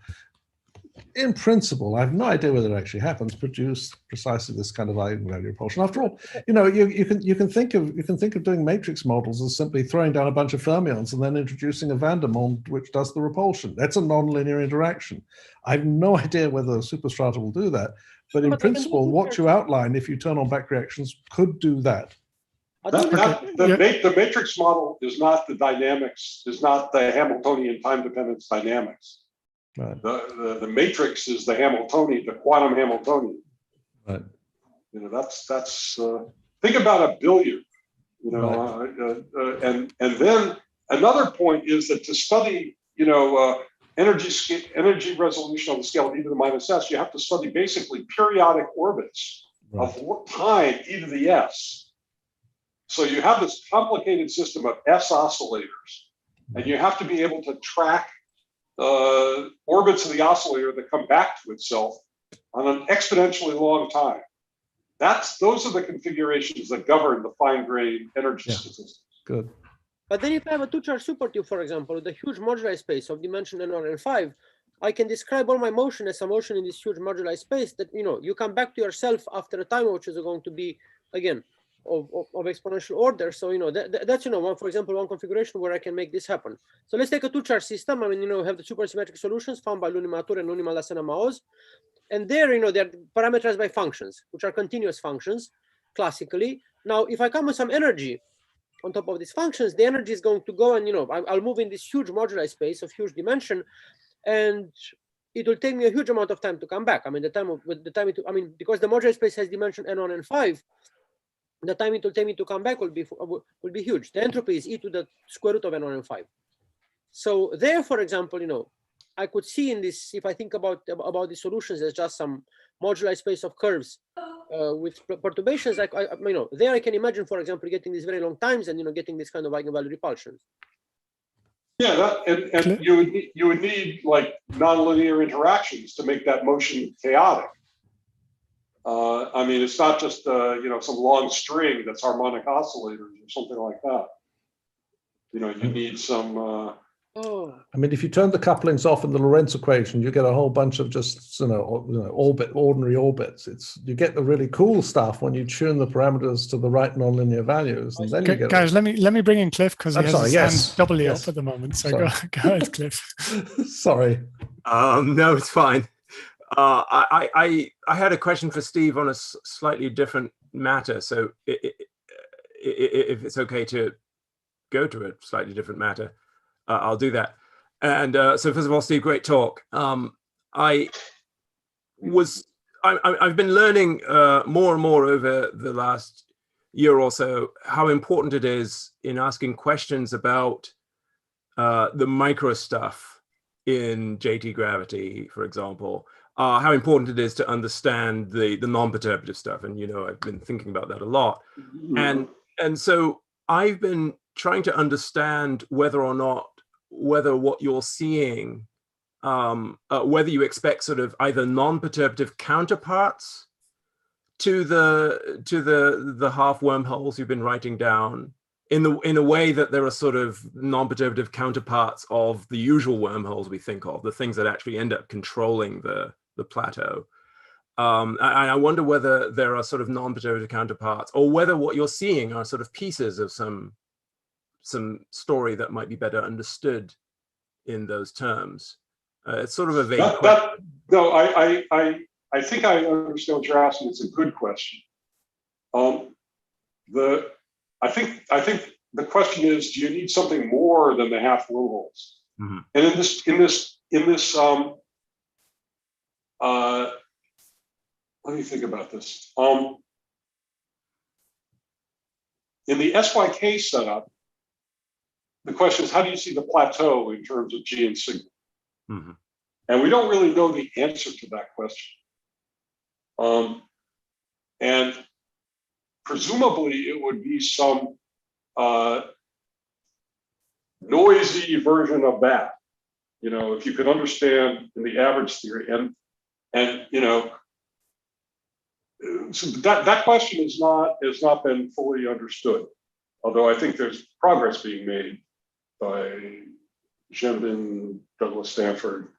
in principle, I have no idea whether it actually happens, produce precisely this kind of eigenvalue repulsion. After all, you can think of doing matrix models as simply throwing down a bunch of fermions and then introducing a van der Waals which does the repulsion. That's a nonlinear interaction. I have no idea whether a superstrata will do that, but in principle, what you outline, if you turn on back reactions, could do that.
The matrix model is not the dynamics, is not the Hamiltonian time dependence dynamics.
Right.
The matrix is the Hamiltonian, the quantum Hamiltonian.
Right.
That's think about a billiard.
Right.
And then another point is that to study energy resolution on the scale of e to the minus s, you have to study basically periodic orbits of time e to the s. So you have this complicated system of s oscillators, and you have to be able to track orbits of the oscillator that come back to itself on an exponentially long time. Those are the configurations that govern the fine-grained energy statistics.
Good.
But then if I have a two-charge supertube, for example, with a huge moduli space of dimension n1 and 5, I can describe all my motion as a motion in this huge moduli space that, you come back to yourself after a time which is going to be, again, of exponential order. So, that's, for example, one configuration where I can make this happen. So let's take a two-charge system. I mean, have the supersymmetric solutions found by Lunimatur and Luni-Malassana-Maoz. And there, they're parameterized by functions, which are continuous functions, classically. Now, if I come with some energy on top of these functions, the energy is going to go and, I'll move in this huge moduli space of huge dimension, and it will take me a huge amount of time to come back. I mean, because the moduli space has dimension n1 and 5, the time it will take me to come back will be huge. The entropy is e to the square root of n1 and 5. So there, for example, I could see in this, if I think about the solutions as just some moduli space of curves with perturbations, there I can imagine, for example, getting these very long times and getting this kind of eigenvalue repulsions.
Yeah, and you would need like nonlinear interactions to make that motion chaotic. I mean, it's not just some long string that's harmonic oscillators or something like that. You need some.
I mean, if you turn the couplings off in the Lorentz equation, you get a whole bunch of just ordinary orbits. You get the really cool stuff when you tune the parameters to the right nonlinear values, and then you get.
Guys, let me bring in Cliff because he has his hand doubly up at the moment. So go ahead, Cliff.
Sorry.
No, it's fine. I had a question for Steve on a slightly different matter. So if it's okay to go to a slightly different matter, I'll do that. And so first of all, Steve, great talk. I've been learning more and more over the last year or so how important it is in asking questions about the micro stuff in JT gravity, for example. How important it is to understand the non-perturbative stuff. And, I've been thinking about that a lot. Mm-hmm. And so I've been trying to understand whether what you're seeing, whether you expect sort of either non-perturbative counterparts to the half wormholes you've been writing down in a way that there are sort of non-perturbative counterparts of the usual wormholes we think of, the things that actually end up controlling the plateau. And I wonder whether there are sort of non-perturbative counterparts, or whether what you're seeing are sort of pieces of some story that might be better understood in those terms. It's sort of a vague
That,
question.
no, I think I understand what you're asking. It's a good question. I think the question is, do you need something more than the half wormholes?
Mm-hmm.
And in this let me think about this. In the SYK setup, the question is, how do you see the plateau in terms of G and sigma?
Mm-hmm.
And we don't really know the answer to that question. And presumably it would be some noisy version of that. You know, if you could understand in the average theory, and you know, so that question has not been fully understood. Although I think there's progress being made by Zhenbin, Douglas Stanford,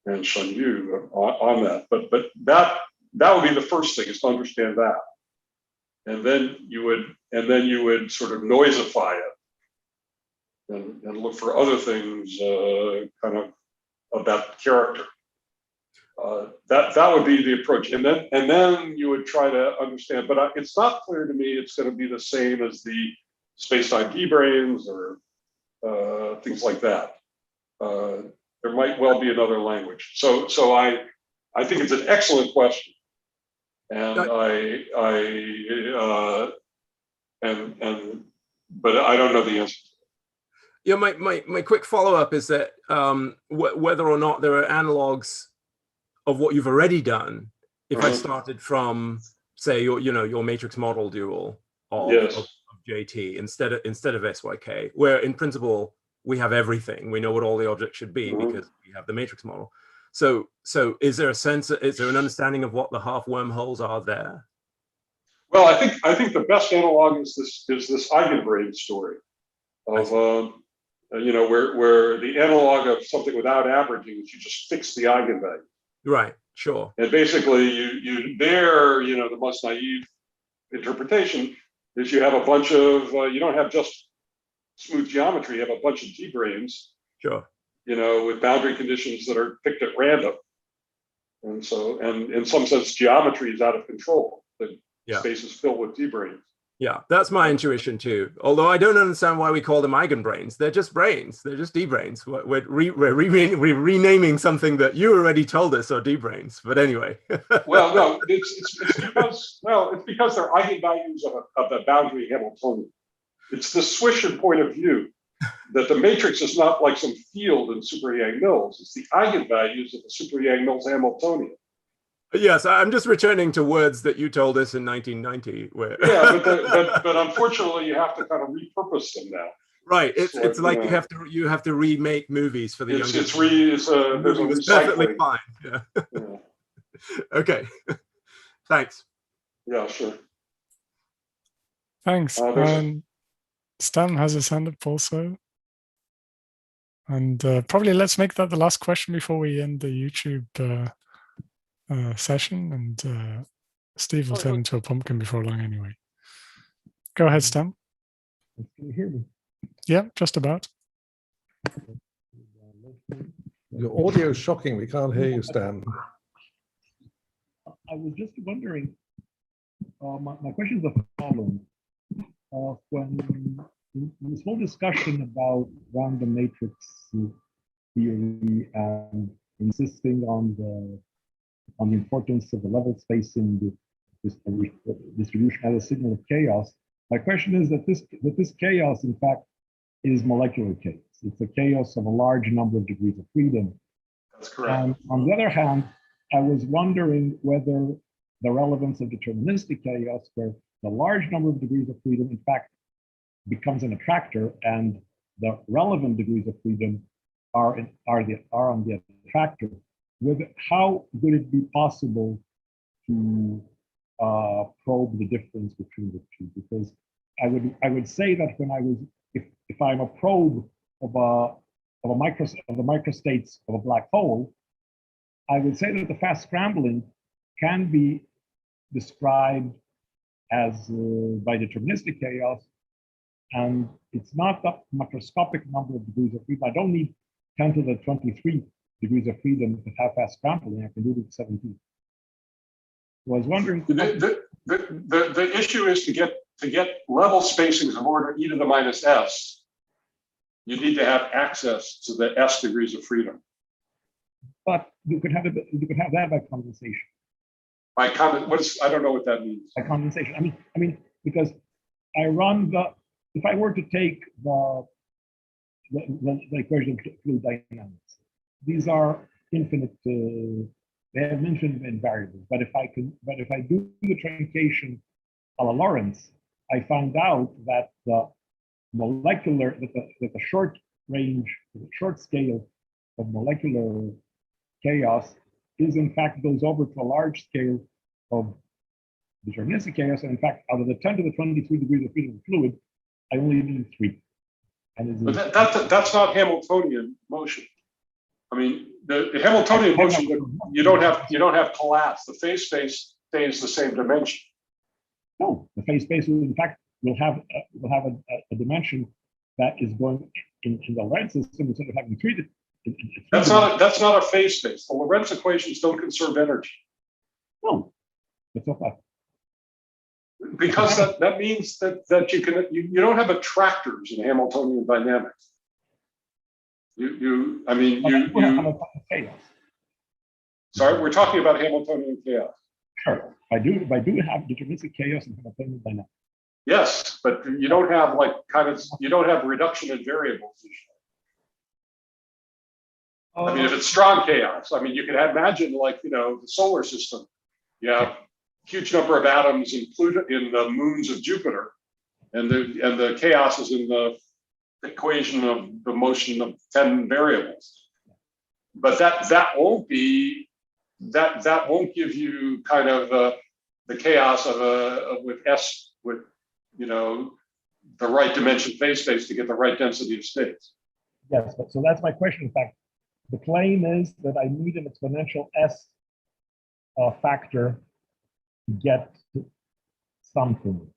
and Shun Yu on that. But that would be the first thing, is to understand that, and then you would sort of noisify it and look for other things kind of that character. That would be the approach, and then you would try to understand. But it's not clear to me it's going to be the same as the space-time D-branes or things like that. There might well be another language. So I think it's an excellent question, and but I don't know the answer.
Yeah, my quick follow-up is that whether or not there are analogs of what you've already done. If I started from, say, your matrix model dual of JT instead of SYK, where in principle we have everything, we know what all the objects should be because we have the matrix model. So is there an understanding of what the half wormholes are there?
Well, I think the best analog is this eigenbrain story of you know, where the analog of something without averaging is you just fix the eigenvalue.
Right, sure.
And basically you there, you know, the most naive interpretation is you have a bunch of you don't have just smooth geometry, you have a bunch of D-branes,
sure,
you know, with boundary conditions that are picked at random. And so, and in some sense, geometry is out of control. The space is filled with D-branes.
Yeah, that's my intuition too. Although I don't understand why we call them eigenbrains. They're just brains. They're just D-brains. We're renaming something that you already told us are D-brains. But anyway.
Well, no, it's because they're eigenvalues of the boundary Hamiltonian. It's the Swisher point of view that the matrix is not like some field in super Yang-Mills. It's the eigenvalues of the super Yang-Mills Hamiltonian.
Yes, I'm just returning to words that you told us in 1990. Where
but unfortunately, you have to kind of repurpose them now.
Right, it's like you have to remake movies for the younger.
There's a
perfectly
recycling.
fine. Yeah. Okay. Thanks.
Yeah, sure.
Thanks. Stan has his hand up also. And probably let's make that the last question before we end the YouTube session. And Steve will turn into a pumpkin before long anyway. Go ahead, Stan.
Can you hear me?
Yeah, just about.
Your audio is shocking. We can't hear you, Stan.
I was just wondering, my question is the following. When in this whole discussion about random matrix theory and insisting on the importance of the level spacing, this distribution as a signal of chaos, my question is that this chaos, in fact, is molecular chaos. It's a chaos of a large number of degrees of freedom.
That's correct.
And on the other hand, I was wondering whether the relevance of deterministic chaos, where the large number of degrees of freedom, in fact, becomes an attractor, and the relevant degrees of freedom are on the attractor. How would it be possible to probe the difference between the two? Because I would say that if I'm a probe of the microstates of a black hole, I would say that the fast scrambling can be described as by deterministic chaos, and it's not the macroscopic number of degrees of freedom. I don't need 10 to the 23 degrees of freedom with half-fast scrambling, I can do it with 17. So I was wondering.
The issue is to get level spacings of order e to the minus s, you need to have access to the s degrees of freedom.
But you could have that by condensation.
By I don't know what that means.
By condensation. I mean, because I run if I were to take the equation of fluid dynamics, these are infinite. They have infinite variables. But if I do the truncation a la Lorentz, I found out that the molecular that the short range, the short scale of molecular chaos is in fact goes over to a large scale of deterministic chaos. And in fact, out of the 10 to the 23 degrees of freedom of fluid, I only need 3. And
but that's not Hamiltonian motion. I mean, the Hamiltonian motion, you don't have collapse. The phase space stays the same dimension.
No, the phase space in fact will have a dimension that is going in the Lorentz system instead of having 3.
That's not a phase space. The Lorentz equations don't conserve energy.
No, that's not that.
Because that means that you don't have attractors in Hamiltonian dynamics. Sorry, we're talking about Hamiltonian chaos.
Sure, I do have deterministic chaos in Hamiltonian dynamics.
Yes, but you don't have you don't have reduction in variables usually. I mean, if it's strong chaos, I mean, you can imagine the solar system. You have huge number of atoms in Pluto, in the moons of Jupiter, and the chaos is in the equation of the motion of 10 variables. But that won't be that won't give you kind of the chaos of with the right dimension phase space to get the right density of states.
Yes, so that's my question. In fact, the claim is that I need an exponential s factor to get something.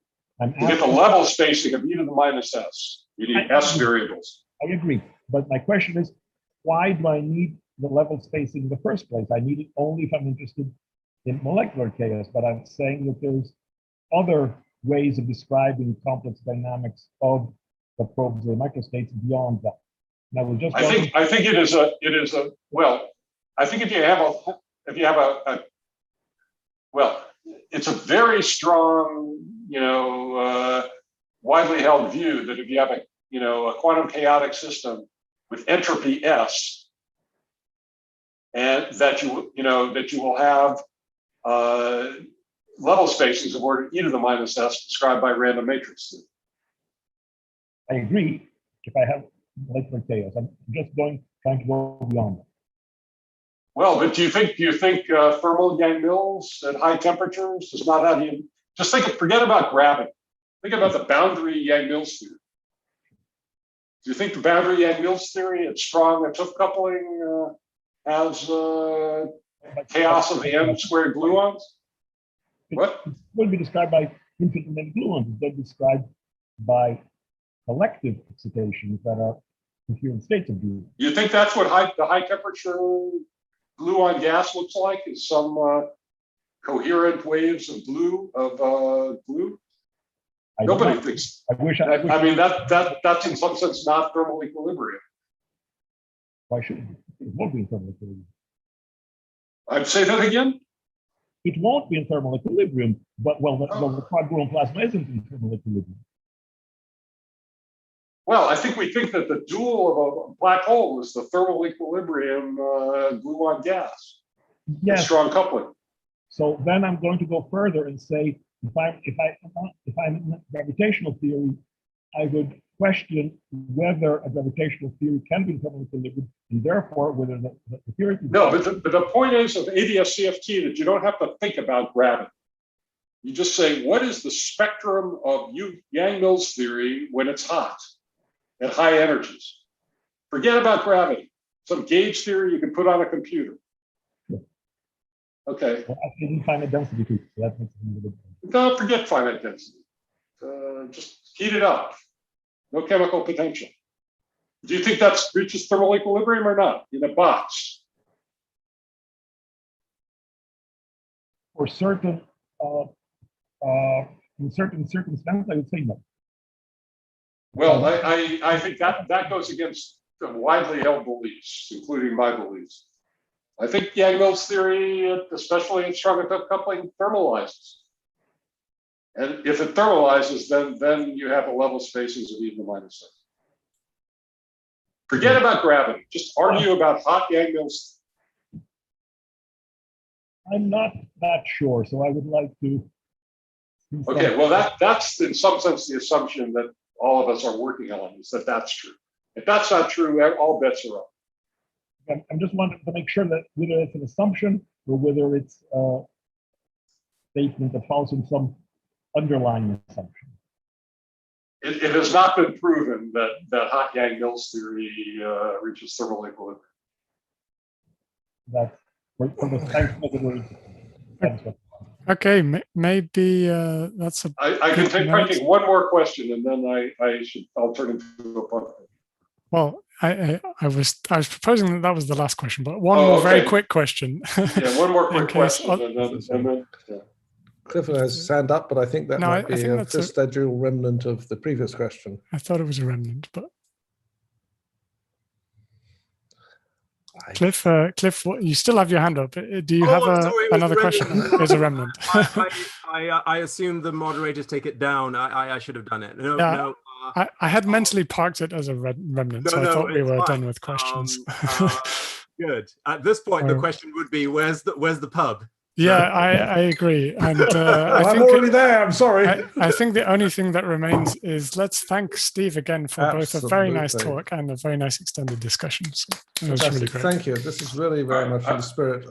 To get the level spacing of e to the minus s, you need s variables.
I agree, but my question is, why do I need the level spacing in the first place? I need it only if I'm interested in molecular chaos, but I'm saying that there's other ways of describing complex dynamics of the probes or microstates beyond that. And I was just
I think it is a well, I think if you have a well, it's a very strong, widely held view that if you have a quantum chaotic system with entropy S, and that you will have level spaces of order e to the minus s described by random matrix.
I agree. If I have molecular chaos, I'm just trying to go beyond that.
Well, but do you think thermal Yang-Mills at high temperatures does not have you just forget about gravity. Think about the boundary Yang-Mills theory. Do you think the boundary Yang-Mills theory at strong and Tuff coupling has chaos of the n squared gluons? What?
It would be described by infinite many gluons. They're described by collective excitations that are coherent states of gluons.
You think that's what the high temperature gluon gas looks like? Is some coherent waves of glue? Nobody thinks. I mean that's in some sense not thermal equilibrium.
Why should it? It won't be in thermal equilibrium.
I'd say that again.
It won't be in thermal equilibrium, but the quad gluon plasma isn't in thermal equilibrium.
Well, I think we think that the dual of a black hole is the thermal equilibrium gluon gas.
Yes.
Strong coupling.
So then I'm going to go further and say, if I'm in gravitational theory, I would question whether a gravitational theory can be in thermal equilibrium, and therefore whether the theory.
No, but the point is of ADS-CFT that you don't have to think about gravity. You just say, what is the spectrum of Yang-Mills theory when it's hot at high energies? Forget about gravity. Some gauge theory you can put on a computer.
Yeah.
Okay.
Well, I didn't find a density too. So that makes it a little bit.
Don't forget finite density. Just heat it up. No chemical potential. Do you think that reaches thermal equilibrium or not in a box?
for certain in certain circumstances, I would say no.
Well, I think that goes against the widely held beliefs, including my beliefs. I think Yang-Mills theory, especially in strong enough coupling, thermalizes. And if it thermalizes, then you have a level spaces of e to the minus 6. Forget about gravity. Just argue about hot Yang-Mills.
I'm not that sure, so I would like to.
Okay, well, that's in some sense the assumption that all of us are working on, is that that's true. If that's not true, all bets are up.
I'm just wanting to make sure that whether it's an assumption or whether it's a statement that follows from some underlying assumption.
It has not been proven that hot Yang-Mills theory reaches thermal equilibrium.
That's for the scientific words.
Okay, maybe that's a.
I can take one more question, and then I'll turn into a punt.
Well, I was proposing that was the last question, but one more very quick question.
Yeah, one more quick question, and then yeah.
Clifford has his hand up, but I think that might be a vestigial remnant of the previous question.
I thought it was a remnant, but Cliff, you still have your hand up. Do you have another question? It's a remnant.
I assume the moderators take it down. I should have done it. No.
I had mentally parked it as a remnant, so I thought we were done with questions.
Good. At this point, the question would be, where's the pub?
Yeah, I agree. And
I'm already there. I'm sorry.
I think the only thing that remains is let's thank Steve again for both a very nice talk and a very nice extended discussion. So it was really great.
Thank you. This is really very much in the spirit of